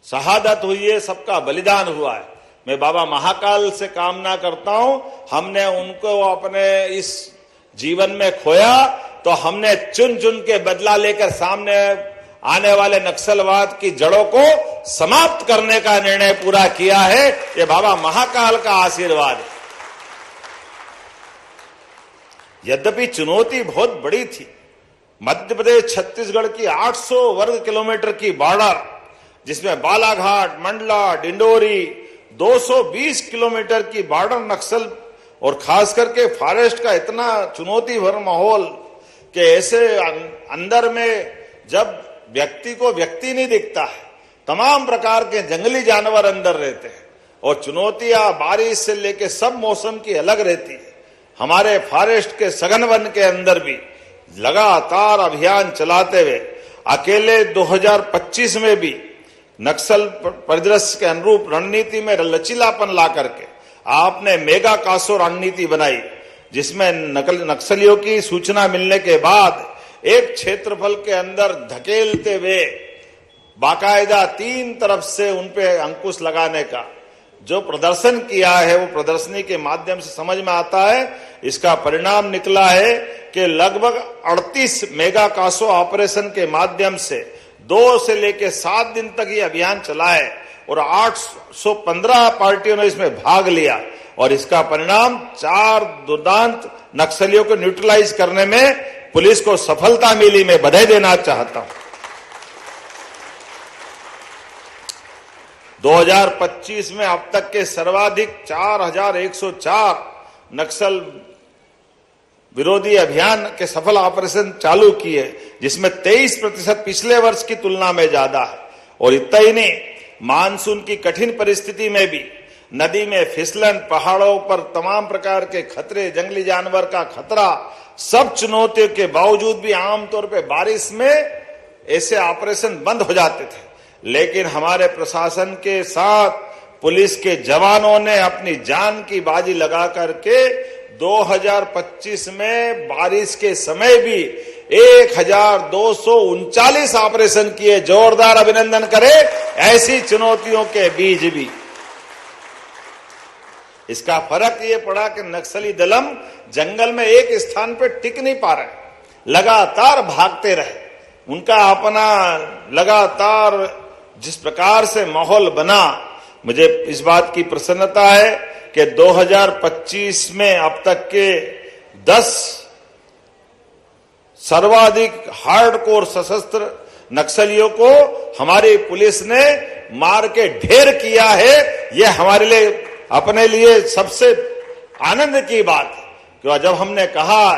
शहादत हुई है, सबका बलिदान हुआ है। मैं बाबा महाकाल से कामना करता हूं, हमने उनको अपने इस जीवन में खोया, तो हमने चुन चुन के बदला लेकर सामने आने वाले नक्सलवाद की जड़ों को समाप्त करने का निर्णय पूरा किया है। ये बाबा महाकाल का आशीर्वाद है। यद्यपि चुनौती बहुत बड़ी थी, मध्य प्रदेश छत्तीसगढ़ की 800 वर्ग किलोमीटर की बॉर्डर, जिसमें बालाघाट, मंडला, डिंडोरी, 220 किलोमीटर की बॉर्डर नक्सल और खास करके फॉरेस्ट का इतना चुनौती भर माहौल कि ऐसे अंदर में जब व्यक्ति को व्यक्ति नहीं दिखता है, तमाम प्रकार के जंगली जानवर अंदर रहते हैं और चुनौतियां बारिश से लेके सब मौसम की अलग रहती है। हमारे फॉरेस्ट के सघन वन के अंदर भी लगातार अभियान चलाते हुए अकेले 2025 में भी नक्सल परिदृश्य के अनुरूप रणनीति में लचीलापन ला करके आपने मेगा कासो रणनीति बनाई, जिसमें नक्सलियों की सूचना मिलने के बाद एक क्षेत्रफल के अंदर धकेलते हुए बाकायदा 3 तरफ से उनपे अंकुश लगाने का जो प्रदर्शन किया है, वो प्रदर्शनी के माध्यम से समझ में आता है। इसका परिणाम निकला है कि लगभग 38 मेगा कासो ऑपरेशन के माध्यम से 2 से लेकर 7 दिन तक ये अभियान चला है और 815 पार्टियों ने इसमें भाग लिया और इसका परिणाम 4 दुर्दांत नक्सलियों को न्यूट्रलाइज करने में पुलिस को सफलता मिली। मैं बधाई देना चाहता हूं। 2025 में अब तक के सर्वाधिक 4104 नक्सल विरोधी अभियान के सफल ऑपरेशन चालू किए, जिसमें 23% पिछले वर्ष की तुलना में ज्यादा है। और इतना ही नहीं, मानसून की कठिन परिस्थिति में भी नदी में फिसलन, पहाड़ों पर तमाम प्रकार के खतरे, जंगली जानवर का खतरा, सब चुनौतियों के बावजूद भी आमतौर पर बारिश में ऐसे ऑपरेशन बंद हो जाते थे, लेकिन हमारे प्रशासन के साथ पुलिस के जवानों ने अपनी जान की बाजी लगा करके 2025 में बारिश के समय भी 1239 ऑपरेशन किए। जोरदार अभिनंदन करें ऐसी चुनौतियों के बीच भी। इसका फर्क ये पड़ा कि नक्सली दलम जंगल में एक स्थान पर टिक नहीं पा रहे, लगातार भागते रहे। उनका अपना लगातार जिस प्रकार से माहौल बना, मुझे इस बात की प्रसन्नता है कि 2025 में अब तक के 10 सर्वाधिक हार्डकोर सशस्त्र नक्सलियों को हमारी पुलिस ने मार के ढेर किया है। यह हमारे लिए अपने लिए सबसे आनंद की बात है कि जब हमने कहा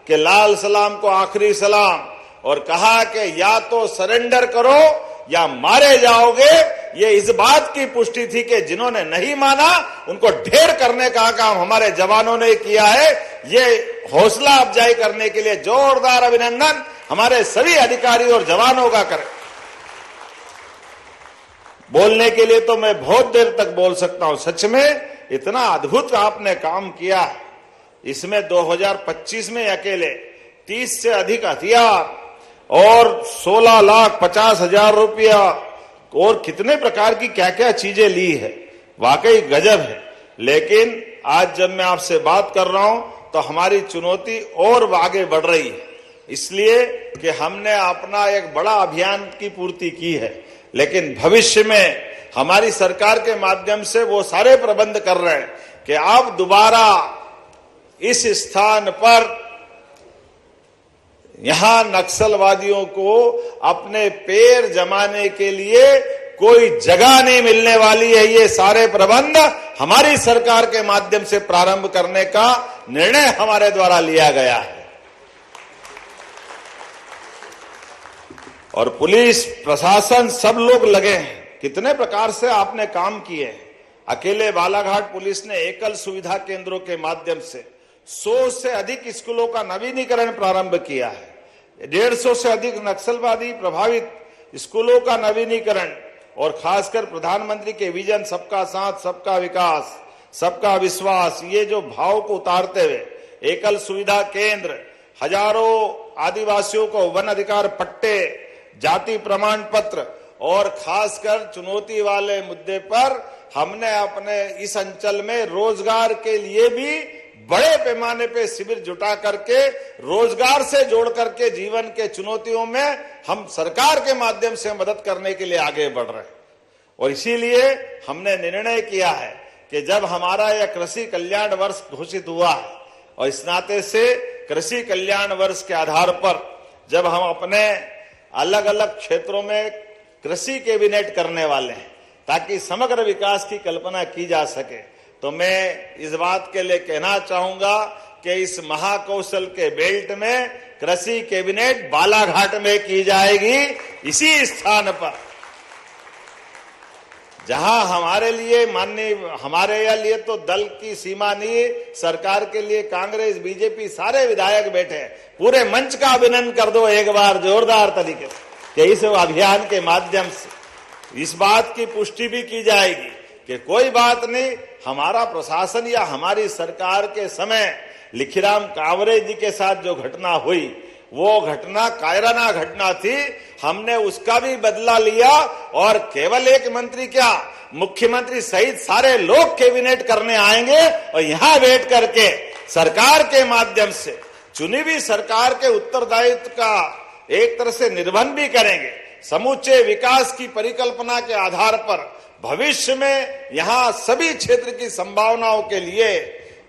कि लाल सलाम को आखिरी सलाम और कहा कि या तो सरेंडर करो या मारे जाओगे, ये इस बात की पुष्टि थी कि जिन्होंने नहीं माना उनको ढेर करने का काम हमारे जवानों ने किया है। ये हौसला अफजाई करने के लिए जोरदार अभिनंदन हमारे सभी अधिकारी और जवानों का करें। बोलने के लिए तो मैं बहुत देर तक बोल सकता हूं। सच में इतना अद्भुत आपने काम किया। इसमें 2025 में अकेले 30 से अधिक हथियार और 16,50,000 रुपया और कितने प्रकार की क्या क्या चीजें ली है, वाकई गजब है। लेकिन आज जब मैं आपसे बात कर रहा हूं तो हमारी चुनौती और आगे बढ़ रही है, इसलिए कि हमने अपना एक बड़ा अभियान की पूर्ति की है। लेकिन भविष्य में हमारी सरकार के माध्यम से वो सारे प्रबंध कर रहे हैं कि आप दोबारा इस स्थान पर यहां नक्सलवादियों को अपने पैर जमाने के लिए कोई जगह नहीं मिलने वाली है। ये सारे प्रबंध हमारी सरकार के माध्यम से प्रारंभ करने का निर्णय हमारे द्वारा लिया गया है। और पुलिस प्रशासन सब लोग लगे हैं। कितने प्रकार से आपने काम किए हैं। अकेले बालाघाट पुलिस ने एकल सुविधा केंद्रों के माध्यम से 100 से अधिक स्कूलों का नवीनीकरण प्रारंभ किया है। 150 से अधिक नक्सलवादी प्रभावित स्कूलों का नवीनीकरण और खासकर प्रधानमंत्री के विजन सबका साथ, सबका विकास, सबका विश्वास, ये जो भाव को उतारते हुए एकल सुविधा केंद्र, हजारों आदिवासियों को वन अधिकार पट्टे, जाति प्रमाण पत्र और खासकर चुनौती वाले मुद्दे पर हमने अपने इस अंचल में रोजगार के लिए भी बड़े पैमाने पे शिविर जुटा करके रोजगार से जोड़ करके जीवन के चुनौतियों में हम सरकार के माध्यम से मदद करने के लिए आगे बढ़ रहे हैं। और इसीलिए हमने निर्णय किया है कि जब हमारा यह कृषि कल्याण वर्ष घोषित हुआ है और इस नाते से कृषि कल्याण वर्ष के आधार पर जब हम अपने अलग अलग क्षेत्रों में कृषि कैबिनेट करने वाले हैं ताकि समग्र विकास की कल्पना की जा सके, तो मैं इस बात के लिए कहना चाहूंगा कि इस महाकौशल के बेल्ट में कृषि कैबिनेट बालाघाट में की जाएगी, इसी स्थान पर जहां हमारे लिए हमारे लिए तो दल की सीमा नहीं, सरकार के लिए कांग्रेस बीजेपी सारे विधायक बैठे हैं। पूरे मंच का अभिनंदन कर दो एक बार जोरदार तरीके से कि इस अभियान के माध्यम से इस बात की पुष्टि भी की जाएगी कि कोई बात नहीं, हमारा प्रशासन या हमारी सरकार के समय लिखीराम कांवरे जी के साथ जो घटना हुई वो घटना कायराना घटना थी, हमने उसका भी बदला लिया और केवल एक मंत्री क्या, मुख्यमंत्री सहित सारे लोग कैबिनेट करने आएंगे और यहां बैठ करके सरकार के माध्यम से चुनी हुई सरकार के उत्तरदायित्व का एक तरह से निर्वहन भी करेंगे। समूचे विकास की परिकल्पना के आधार पर भविष्य में यहां सभी क्षेत्र की संभावनाओं के लिए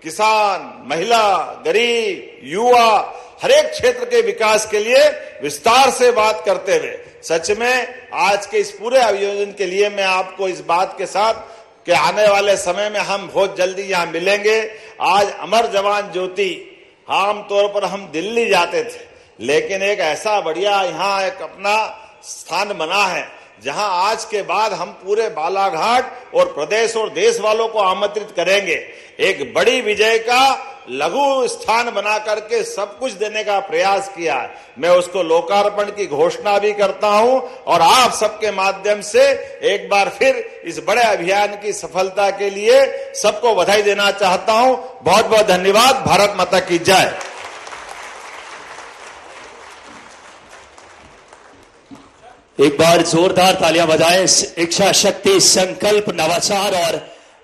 किसान, महिला, गरीब, युवा, हर एक क्षेत्र के विकास के लिए विस्तार से बात करते हुए सच में आज के इस पूरे आयोजन के लिए मैं आपको इस बात के साथ कि आने वाले समय में हम बहुत जल्दी यहाँ मिलेंगे। आज अमर जवान ज्योति आमतौर पर हम दिल्ली जाते थे, लेकिन एक ऐसा बढ़िया यहाँ एक अपना स्थान बना है जहां आज के बाद हम पूरे बालाघाट और प्रदेश और देश वालों को आमंत्रित करेंगे। एक बड़ी विजय का लघु स्थान बना करके सब कुछ देने का प्रयास किया है। मैं उसको लोकार्पण की घोषणा भी करता हूं और आप सबके माध्यम से एक बार फिर इस बड़े अभियान की सफलता के लिए सबको बधाई देना चाहता हूं। बहुत बहुत धन्यवाद। भारत माता की जय। एक बार जोरदार तालियां बजाएं। इच्छा शक्ति, संकल्प, नवाचार और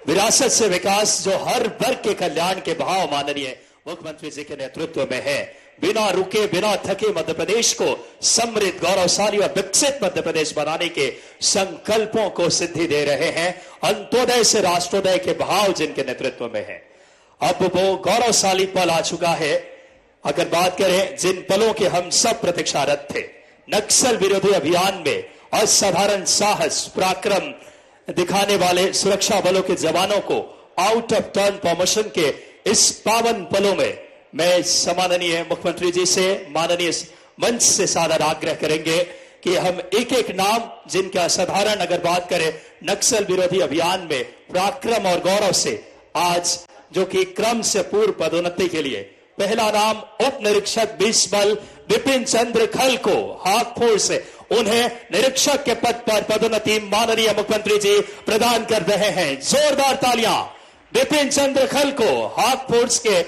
विरासत से विकास जो हर वर्ग के कल्याण के भाव माननीय मुख्यमंत्री जी के नेतृत्व में है, बिना रुके बिना थके मध्य प्रदेश को समृद्ध, गौरवशाली और विकसित मध्य प्रदेश बनाने के संकल्पों को सिद्धि दे रहे हैं। अंत्योदय से राष्ट्रोदय के भाव जिनके नेतृत्व में है, अब वो गौरवशाली पल आ चुका है। अगर बात करें जिन पलों के हम सब प्रतीक्षारत थे, नक्सल विरोधी अभियान में असाधारण साहस, पराक्रम दिखाने वाले सुरक्षा बलों के जवानों को आउट ऑफ टर्न प्रमोशन के इस पावन पलों में मैं सम्माननीय मुख्यमंत्री जी से, माननीय मंच से सादर आग्रह करेंगे कि हम एक एक नाम जिनका असाधारण अगर बात करें नक्सल विरोधी अभियान में पराक्रम और गौरव से आज जो कि क्रम से पूर्व पदोन्नति के लिए पहला नाम उप निरीक्षक 20 बल विपिन चंद्र खल को हाकफोड़ से उन्हें निरीक्षक के पद पर पदोन्नति माननीय मुख्यमंत्री जी प्रदान कर रहे हैं। जोरदार तालियां विपिन चंद्र खल को हाकफोड़ के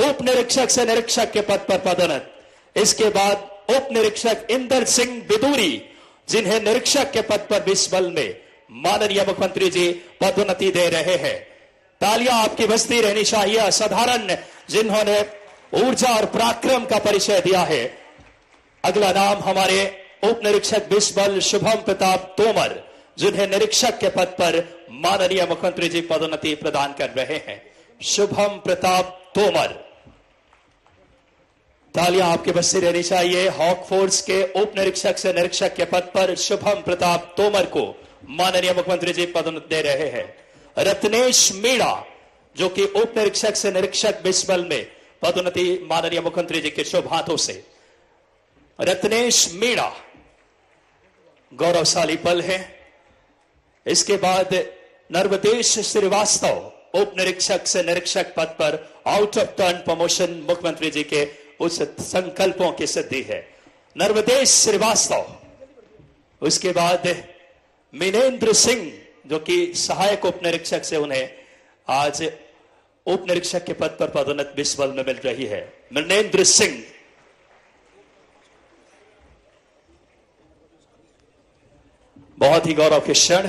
उप निरीक्षक से निरीक्षक के पद पर पदोन्नत। इसके बाद उप निरीक्षक इंदर सिंह बिदूरी जिन्हें निरीक्षक के पद पर 20 बल में माननीय मुख्यमंत्री जी पदोन्नति दे रहे हैं। तालियां आपकी बजती रहनी चाहिए। असाधारण जिन्होंने ऊर्जा और पराक्रम का परिचय दिया है। अगला नाम हमारे उप निरीक्षक 20 बल शुभम प्रताप तोमर जिन्हें निरीक्षक के पद पर माननीय मुख्यमंत्री जी पदोन्नति प्रदान कर रहे हैं। शुभम प्रताप तोमर, तालियां आपके बजती रहनी चाहिए। हॉक फोर्स के उप निरीक्षक से निरीक्षक के पद पर शुभम प्रताप तोमर को माननीय मुख्यमंत्री जी पदोन्नति दे रहे हैं। रत्नेश मीणा जो कि उप निरीक्षक से निरीक्षक 20 बल में पदोन्नति माननीय मुख्यमंत्री जी के शुभ हाथों से। रत्नेश मीणा गौरवशाली पल है। इसके बाद नर्मदेश श्रीवास्तव उप निरीक्षक से निरीक्षक पद पर आउट ऑफ टर्न प्रमोशन मुख्यमंत्री जी के उस संकल्पों की सिद्धि है। नर्मदेश श्रीवास्तव। उसके बाद मिनेंद्र सिंह जो कि सहायक उप निरीक्षक से उन्हें आज उप निरीक्षक के पद पर पदोन्नति 20 बल में मिल रही है। मिनेंद्र सिंह। बहुत ही गौरव के क्षण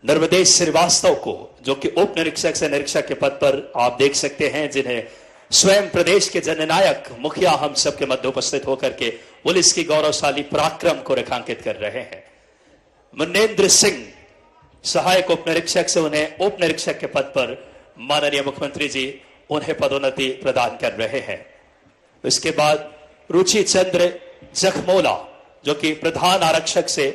नर्मदेश श्रीवास्तव को, जो कि उप निरीक्षक से निरीक्षक के पद पर आप देख सकते हैं, जिन्हें स्वयं प्रदेश के जननायक मुखिया हम सबके मध्य उपस्थित होकर के पुलिस की गौरवशाली पराक्रम को रेखांकित कर रहे हैं। मुन्नेन्द्र सिंह सहायक उप निरीक्षक से उन्हें उप निरीक्षक के पद पर माननीय मुख्यमंत्री जी उन्हें पदोन्नति प्रदान कर रहे हैं। इसके बाद रुचि चंद्र जखमोला, जो कि प्रधान आरक्षक से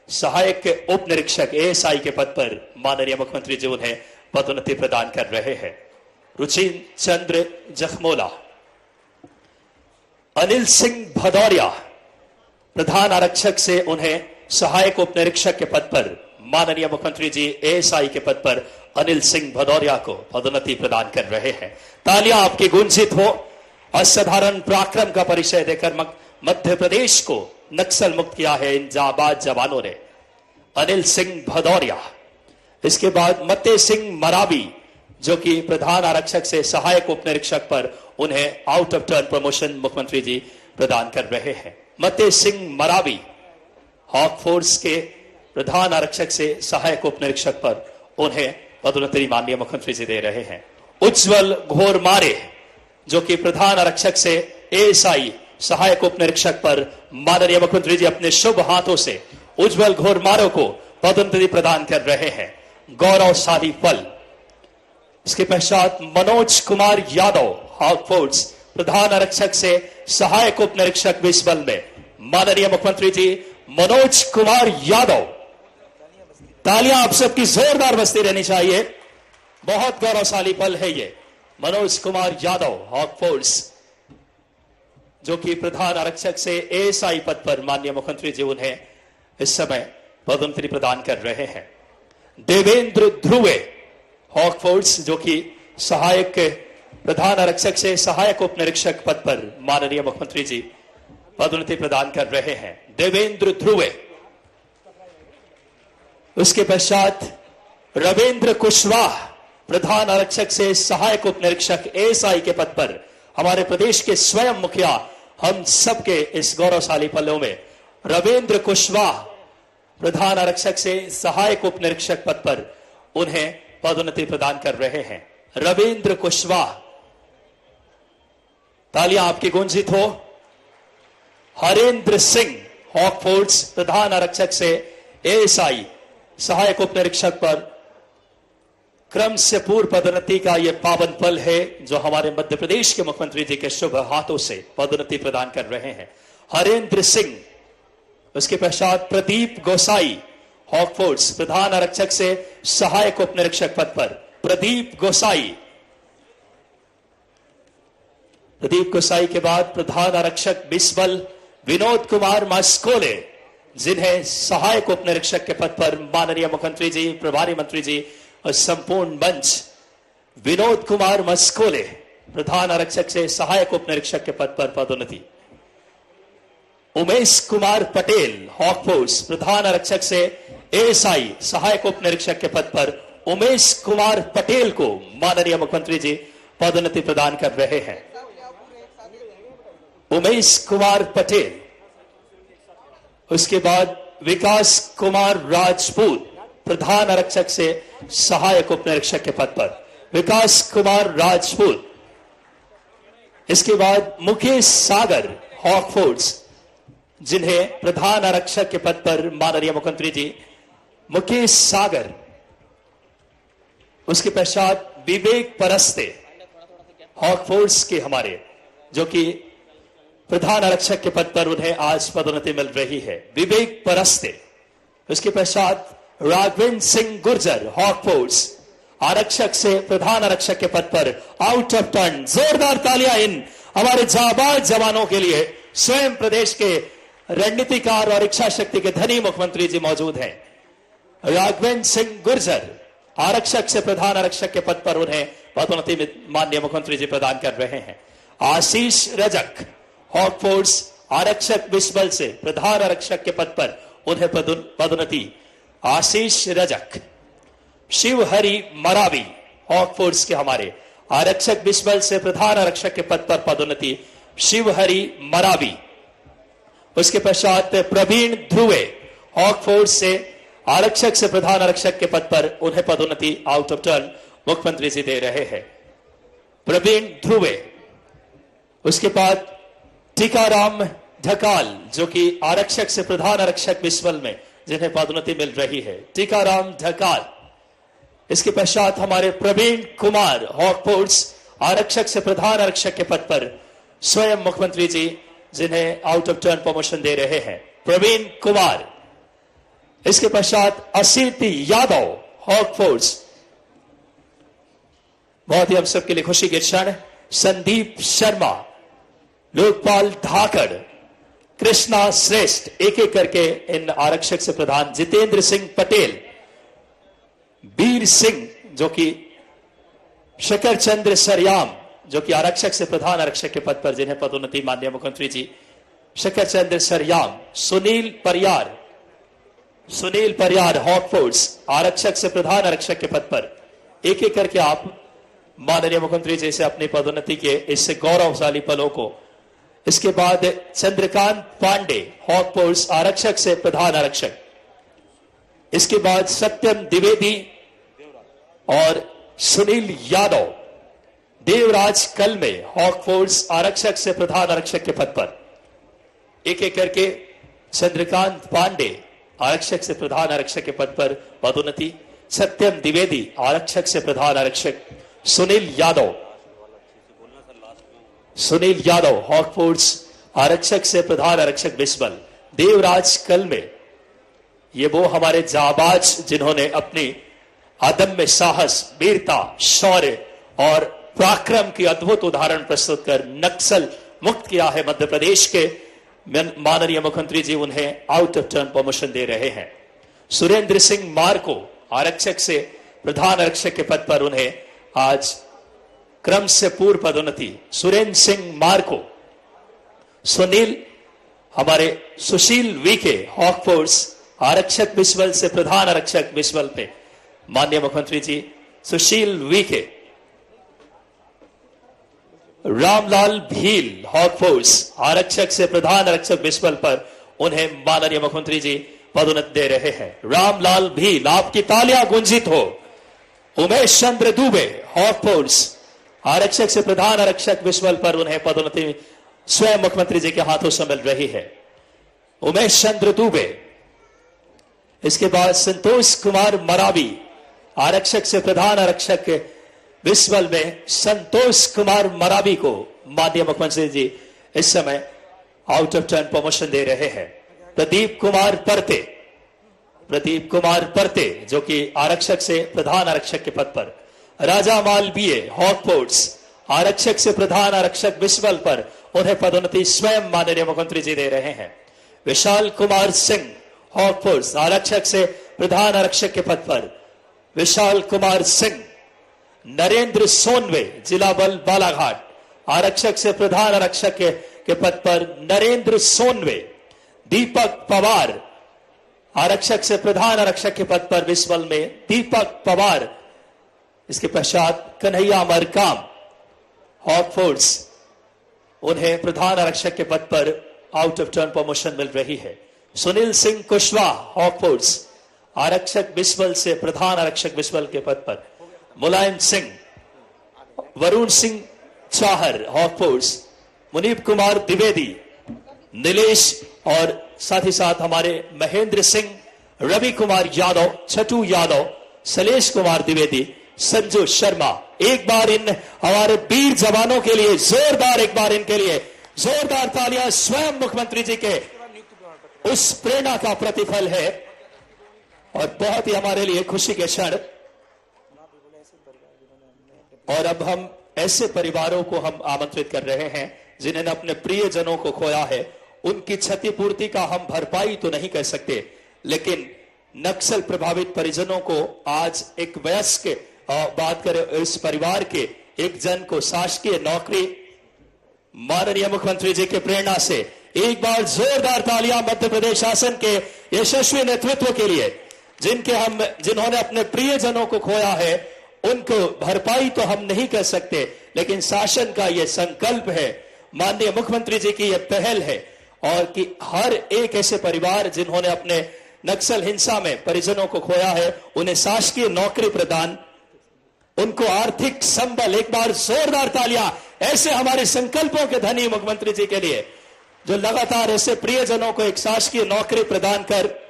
सहायक के उप निरीक्षक एएसआई के पद पर माननीय मुख्यमंत्री जी उन्हें पदोन्नति प्रदान कर रहे हैं। रुचि चंद्र जखमोला। अनिल सिंह भदौरिया, प्रधान आरक्षक से उन्हें सहायक उप निरीक्षक के पद पर माननीय मुख्यमंत्री जी एएसआई के पद पर अनिल सिंह भदौरिया को पदोन्नति प्रदान कर रहे हैं। तालियां आपकी गुंजित हो। असाधारण पराक्रम का परिचय देकर मध्य प्रदेश को नक्सल मुक्त किया है इन जाबाज जवानों ने। अनिल सिंह भदौरिया। इसके बाद मते सिंह मरावी, जो कि प्रधान आरक्षक से सहायक उप निरीक्षक पर उन्हें आउट ऑफ टर्न प्रमोशन मुख्यमंत्री जी प्रदान कर रहे हैं। मते सिंह मरावी हॉक फोर्स के प्रधान आरक्षक से सहायक उप निरीक्षक पर उन्हें पदोन्नति माननीय मुख्यमंत्री जी दे रहे हैं। उज्जवल घोरमारे, जो कि प्रधान आरक्षक से एएसआई सहायक उप निरीक्षक पर माननीय मुख्यमंत्री जी अपने शुभ हाथों से उज्जवल घोरमारे को पदोन्नति प्रदान कर रहे हैं। गौरवशाली पल। इसके पश्चात मनोज कुमार यादव हॉक फोर्स प्रधान आरक्षक से सहायक उप निरीक्षक विस्बल में माननीय मुख्यमंत्री जी मनोज कुमार यादव। तालियां आप सबकी जोरदार बजती रहनी चाहिए। बहुत गौरवशाली पल है ये। मनोज कुमार यादव हॉक फोर्स, जो कि प्रधान आरक्षक से एएसआई पद पर माननीय मुख्यमंत्री जी उन्हें इस समय पदोन्नति प्रदान कर रहे हैं। देवेंद्र ध्रुवे हॉक फोर्स, जो कि सहायक प्रधान आरक्षक से सहायक उप निरीक्षक पद पर माननीय मुख्यमंत्री जी पदोन्नति प्रदान कर रहे हैं। देवेंद्र ध्रुवे। उसके पश्चात रविंद्र कुशवाहा, प्रधान आरक्षक से सहायक उप निरीक्षक एएसआई के पद पर हमारे प्रदेश के स्वयं मुखिया हम सबके इस गौरवशाली पलों में रविंद्र कुशवाहा, प्रधान आरक्षक से सहायक उप निरीक्षक पद पर उन्हें पदोन्नति प्रदान कर रहे हैं। रविंद्र कुशवाहा। तालियां आपकी गुंजित हो। हरेंद्र सिंह हॉक फोर्स प्रधान आरक्षक से एएसआई सहायक उप निरीक्षक पर क्रम से पूर्व पदोन्नति का यह पावन पल है, जो हमारे मध्य प्रदेश के मुख्यमंत्री जी के शुभ हाथों से पदोन्नति प्रदान कर रहे हैं। हरेंद्र सिंह। उसके पश्चात प्रदीप गोसाई हॉक फोर्स प्रधान आरक्षक से सहायक उप निरीक्षक पद पर प्रदीप गोसाई। प्रदीप गोसाई के बाद प्रधान आरक्षक बिस्बल विनोद कुमार मास्कोले, जिन्हें सहायक उप निरीक्षक के पद पर माननीय मुख्यमंत्री जी, प्रभारी मंत्री जी और संपूर्ण मंच विनोद कुमार मस्कोले, प्रधान आरक्षक से सहायक उप निरीक्षक के पद पर पदोन्नति। उमेश कुमार पटेल हॉक फोर्स प्रधान आरक्षक से एएसआई सहायक उप निरीक्षक के पद पर उमेश कुमार पटेल को माननीय मुख्यमंत्री जी पदोन्नति प्रदान कर रहे हैं। उमेश कुमार पटेल। उसके बाद विकास कुमार राजपूत प्रधान आरक्षक से सहायक उप निरीक्षक के पद पर विकास कुमार राजपूत। इसके बाद मुकेश सागर हॉक फोर्स, जिन्हें प्रधान आरक्षक के पद पर माननीय मुख्यमंत्री जी मुकेश सागर। उसके पश्चात विवेक परस्ते हॉक फोर्स के हमारे, जो कि प्रधान आरक्षक के पद पर उन्हें आज पदोन्नति मिल रही है, विवेक परस्ते। उसके पश्चात राघवेंद्र सिंह गुर्जर हॉक फोर्स आरक्षक से प्रधान आरक्षक के पद पर आउट ऑफ टर्न। जोरदार तालियां इन हमारे जाबाज जवानों के लिए। स्वयं प्रदेश के रणनीतिकार और इच्छा शक्ति के धनी मुख्यमंत्री जी मौजूद हैं। राघवेंद्र सिंह गुर्जर आरक्षक से प्रधान आरक्षक के पद पर उन्हें पदोन्नति माननीय मुख्यमंत्री जी प्रदान कर रहे हैं। आशीष रजक हॉक फोर्स आरक्षक बिस्बल से प्रधान आरक्षक के पद पर उन्हें पदोन्नति। आशीष रजक। शिवहरि मरावी हॉक फोर्स के हमारे आरक्षक बिस्बल से प्रधान आरक्षक के पद पर पदोन्नति शिवहरि मरावी। उसके पश्चात प्रवीण ध्रुवे हॉक फोर्स से आरक्षक से प्रधान आरक्षक के पद पर उन्हें पदोन्नति आउट ऑफ टर्न मुख्यमंत्री जी दे रहे हैं। प्रवीण ध्रुवे, उसके बाद टीकाराम ढकाल जो कि आरक्षक से प्रधान आरक्षक विस्वल में जिन्हें पदोन्नति मिल रही है, टीकाराम ढकाल। इसके पश्चात हमारे प्रवीण कुमार हॉकपोर्ट्स आरक्षक से प्रधान आरक्षक के पद पर स्वयं मुख्यमंत्री जी जिन्हें आउट ऑफ टर्न प्रमोशन दे रहे हैं, प्रवीण कुमार। इसके पश्चात असित यादव हॉकपोर्ट्स, बहुत ही हम सबके लिए खुशी के क्षण, संदीप शर्मा, लोकपाल धाकड़, कृष्णा श्रेष्ठ, एक एक करके इन आरक्षक से प्रधान, जितेंद्र सिंह पटेल, बीर सिंह जो कि शेखर चंद्र सरयाम जो कि आरक्षक से प्रधान आरक्षक के पद पर जिन्हें पदोन्नति माननीय मुख्यमंत्री जी, शेखर चंद्र सरयाम, सुनील परियार हॉकपोर्ट्स आरक्षक से प्रधान आरक्षक के पद पर, एक एक करके आप माननीय मुख्यमंत्री जी से अपनी पदोन्नति के इस गौरवशाली पलों को। इसके बाद चंद्रकांत पांडे हॉकपोर्ट्स आरक्षक से प्रधान आरक्षक, इसके बाद सत्यम द्विवेदी और सुनील यादव देवराज कल में हॉकपोर्ट्स आरक्षक से प्रधान आरक्षक के पद पर, एक एक करके चंद्रकांत पांडे आरक्षक से प्रधान आरक्षक के पद पर पदोन्नति, सत्यम द्विवेदी आरक्षक से प्रधान आरक्षक, सुनील यादव हॉकपोर्ट्स आरक्षक से प्रधान आरक्षक विस्वल, देवराज कल में। ये वो हमारे जाबाज जिन्होंने अपनी अदम्य साहस, वीरता, शौर्य और पराक्रम की अद्भुत उदाहरण प्रस्तुत कर नक्सल मुक्त किया है मध्य प्रदेश के। माननीय मुख्यमंत्री जी उन्हें आउट ऑफ टर्न प्रमोशन दे रहे हैं। सुरेंद्र सिंह मार्को आरक्षक से प्रधान आरक्षक के पद पर उन्हें आज क्रम से पूर्व पदोन्नति, सुरेंद्र सिंह मार्को। सुशील वीके हॉकपोर्ट्स आरक्षक विस्वल से प्रधान आरक्षक विस्वल पे माननीय मुख्यमंत्री जी, सुशील वीके। रामलाल भील हॉकपोर्ट्स आरक्षक से प्रधान आरक्षक विस्वल पर उन्हें माननीय मुख्यमंत्री जी पदोन्नति दे रहे हैं। रामलाल भील, आपकी तालियां गुंजित हो। उमेश चंद्र दुबे हॉकपोर्ट्स आरक्षक से प्रधान आरक्षक विस्वल पर उन्हें पदोन्नति स्वयं मुख्यमंत्री जी के हाथों से मिल रही है। उमेश चंद्र दुबे। इसके बाद संतोष कुमार मरावी आरक्षक से प्रधान आरक्षक विस्वल में, संतोष कुमार मरावी को माननीय मुख्यमंत्री जी इस समय आउट ऑफ टर्न प्रमोशन दे रहे हैं। प्रदीप कुमार परते जो कि आरक्षक से प्रधान आरक्षक के पद पर, राजा माल बीए हॉकपोर्ट्स आरक्षक से प्रधान आरक्षक विस्वल पर उन्हें पदोन्नति स्वयं माननीय मुख्यमंत्री जी दे रहे हैं। विशाल कुमार सिंह हॉकपोर्ट्स आरक्षक से प्रधान आरक्षक के पद पर, विशाल कुमार सिंह। नरेंद्र सोनवे जिला बल बालाघाट आरक्षक से प्रधान आरक्षक के पद पर, नरेंद्र सोनवे। दीपक पवार आरक्षक से प्रधान आरक्षक के पद पर विस्वल में, दीपक पवार। इसके पश्चात कन्हैया मरकाम हॉकपोर्ट्स, उन्हें प्रधान आरक्षक के पद पर आउट ऑफ टर्न प्रमोशन मिल रही है। सुनील सिंह कुशवाहा हॉकपोर्ट्स आरक्षक विस्वल से प्रधान आरक्षक विस्वल के पद पर, मुलायम सिंह। वरुण सिंह चाहर हॉकपोर्ट्स, मुनीप कुमार द्विवेदी, नीलेश और साथ ही साथ हमारे महेंद्र सिंह, रवि कुमार यादव, छटू यादव, सलेश कुमार द्विवेदी, संजू शर्मा। एक बार इन हमारे वीर जवानों के लिए जोरदार तालियां स्वयं मुख्यमंत्री जी के उस प्रेरणा का प्रतिफल है और बहुत ही हमारे लिए खुशी के क्षण। और अब हम ऐसे परिवारों को हम आमंत्रित कर रहे हैं जिन्होंने अपने प्रियजनों को खोया है। उनकी क्षतिपूर्ति का हम भरपाई तो नहीं कर सकते, लेकिन नक्सल प्रभावित परिजनों को आज एक वयस्क बात करें, इस परिवार के एक जन को शासकीय नौकरी माननीय मुख्यमंत्री जी के प्रेरणा से एक बार जोरदार तालियां मध्य प्रदेश शासन के यशस्वी नेतृत्व के लिए, जिन्होंने अपने प्रियजनों को खोया है। उनको भरपाई तो हम नहीं कर सकते, लेकिन शासन का यह संकल्प है, माननीय मुख्यमंत्री जी की यह पहल है और कि हर एक ऐसे परिवार जिन्होंने अपने नक्सल हिंसा में परिजनों को खोया है, उन्हें शासकीय नौकरी प्रदान, उनको आर्थिक संबल। एक बार जोरदार तालियां ऐसे हमारे संकल्पों के धनी मुख्यमंत्री जी के लिए, जो लगातार ऐसे प्रियजनों को एक शासकीय नौकरी प्रदान कर,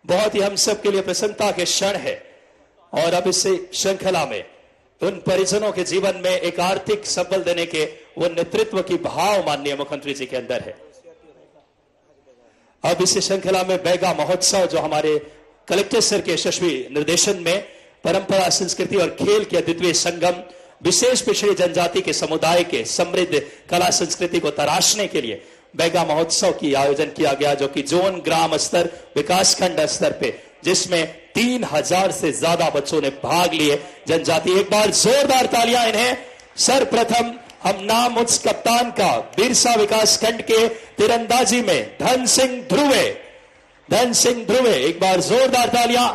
बहुत ही हम सब के लिए प्रसन्नता के क्षण है। और अब इस श्रृंखला में उन परिजनों के जीवन में एक आर्थिक संबल देने के वो नेतृत्व की भाव माननीय मुख्यमंत्री जी के अंदर है। अब इस श्रृंखला में बैगा महोत्सव, जो हमारे कलेक्टर सर के यशस्वी निर्देशन में परंपरा, संस्कृति और खेल के अद्वितीय संगम, विशेष पिछड़ी जनजाति के समुदाय के समृद्ध कला संस्कृति को तराशने के लिए बैगा महोत्सव की आयोजन किया गया, जो कि जोन, ग्राम स्तर, विकासखंड स्तर पे, जिसमें 3000 से ज्यादा बच्चों ने भाग लिए। जनजाति, एक बार जोरदार तालियां इन्हें। सर्वप्रथम हम नाम उस कप्तान का, बिरसा विकास खंड के तीरंदाजी में धन सिंह ध्रुवे, एक बार जोरदार तालियां।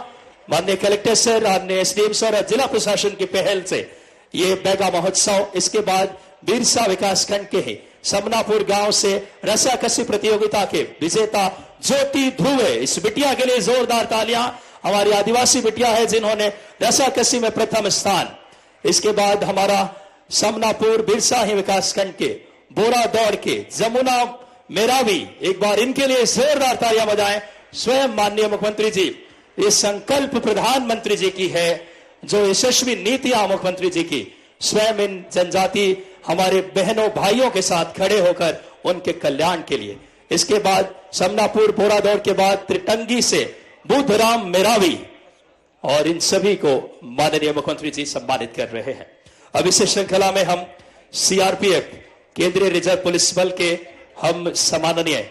माननीय कलेक्टर सर, माननीय एसडीएम सर और जिला प्रशासन की पहल से ये बैगा महोत्सव, इसके बाद बिरसा विकास खंड के ही समनापुर गांव से रस्साकसी प्रतियोगिता के विजेता ज्योति ध्रुवे, इस बिटिया के लिए जोरदार तालियां। हमारी आदिवासी बिटिया है जिन्होंने रस्साकसी में प्रथम स्थान। इसके बाद हमारा समनापुर बिरसा ही विकास खंड के बोरा दौड़ के जमुना मेरावी, एक बार इनके लिए जोरदार तालियां बजाएं। स्वयं माननीय मुख्यमंत्री जी, ये संकल्प प्रधानमंत्री जी की है, जो यशस्वी नीतियां मुख्यमंत्री जी की, स्वयं इन जनजाति हमारे बहनों भाइयों के साथ खड़े होकर उनके कल्याण के लिए। इसके बाद समनापुर बोरा दौड़ के बाद त्रिटंगी से बुद्धराम मेरावी, और इन सभी को माननीय मुख्यमंत्री जी सम्मानित कर रहे हैं। अब इस श्रृंखला में हम सीआरपीएफ, केंद्रीय रिजर्व पुलिस बल के हम सम्माननीय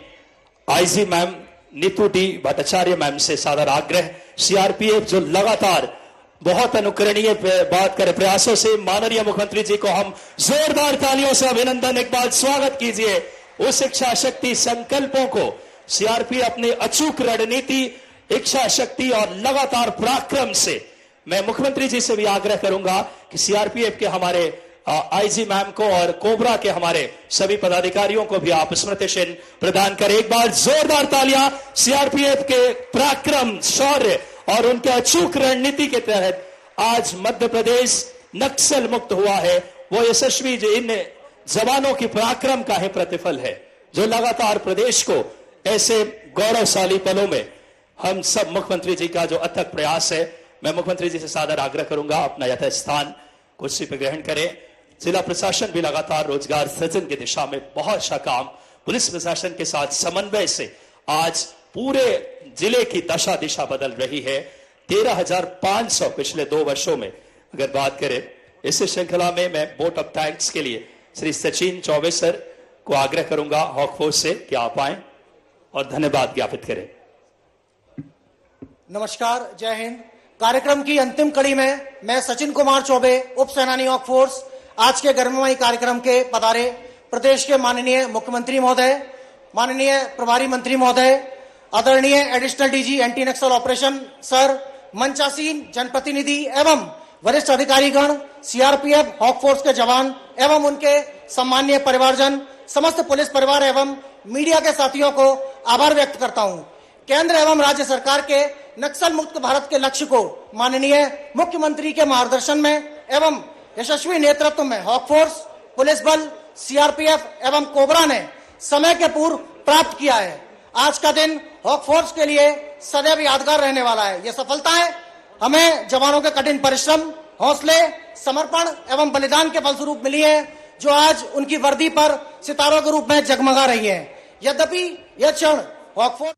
IG ma'am Neetu D Bhattacharya ma'am से सादर आग्रह, सीआरपीएफ जो लगातार बहुत अनुकरणीय बात करे प्रयासों से माननीय मुख्यमंत्री जी को हम जोरदार तालियों से अभिनंदन, एक बार स्वागत कीजिए। उस इच्छा शक्ति संकल्पों को सीआरपीएफ अपनी अचूक रणनीति, इच्छा शक्ति और लगातार पराक्रम से, मैं मुख्यमंत्री जी से भी आग्रह करूंगा कि सीआरपीएफ के हमारे आईजी मैम को और कोबरा के हमारे सभी पदाधिकारियों को भी आप स्मृति चिन्ह प्रदान करें। एक बार जोरदार तालियां सीआरपीएफ के पराक्रम, शौर्य और उनके अचूक रणनीति के तहत आज मध्य प्रदेश नक्सल मुक्त हुआ है। वो यशस्वी जो इन जवानों की पराक्रम का ही प्रतिफल है, जो लगातार प्रदेश को ऐसे गौरवशाली पलों में, हम सब मुख्यमंत्री जी का जो अथक प्रयास है, मैं मुख्यमंत्री जी से सादर आग्रह करूंगा अपना यथास्थान कुर्सी पर ग्रहण करें। जिला प्रशासन भी लगातार रोजगार सृजन की दिशा में बहुत अच्छा काम पुलिस प्रशासन के साथ समन्वय से आज पूरे जिले की दशा दिशा बदल रही है। 13,500 पिछले 2 वर्षों में अगर बात करें। इस श्रृंखला में मैं वोट ऑफ थैंक्स के लिए श्री सचिन चौबे सर को आग्रह करूंगा हॉक फोर्स से कि आप आए और धन्यवाद ज्ञापित करें। नमस्कार, जय हिंद। कार्यक्रम की अंतिम कड़ी में मैं सचिन कुमार चौबे, उप सेनानी हॉक फोर्स, आज के गर्ममय कार्यक्रम के पधारे प्रदेश के माननीय मुख्यमंत्री महोदय, माननीय प्रभारी मंत्री महोदय, आदरणीय एडिशनल डीजी एंटी नक्सल ऑपरेशन सर, मंचासीन जनप्रतिनिधि एवं वरिष्ठ अधिकारीगण, सीआरपीएफ हॉक फोर्स के जवान एवं उनके सम्मानीय परिवारजन, समस्त पुलिस परिवार एवं मीडिया के साथियों को आभार व्यक्त करता हूं। केंद्र एवं राज्य सरकार के नक्सल मुक्त भारत के लक्ष्य को माननीय मुख्यमंत्री के मार्गदर्शन में एवं यशस्वी नेतृत्व में हॉक फोर्स, पुलिस बल, सीआरपीएफ एवं कोबरा ने समय के पूर्व प्राप्त किया है। आज का दिन हॉक फोर्स के लिए सदैव यादगार रहने वाला है। ये सफलताएं हमें जवानों के कठिन परिश्रम, हौसले, समर्पण एवं बलिदान के फलस्वरूप मिली है, जो आज उनकी वर्दी पर सितारों के रूप में जगमगा रही है। यद्यपि यह क्षण हॉक फोर्स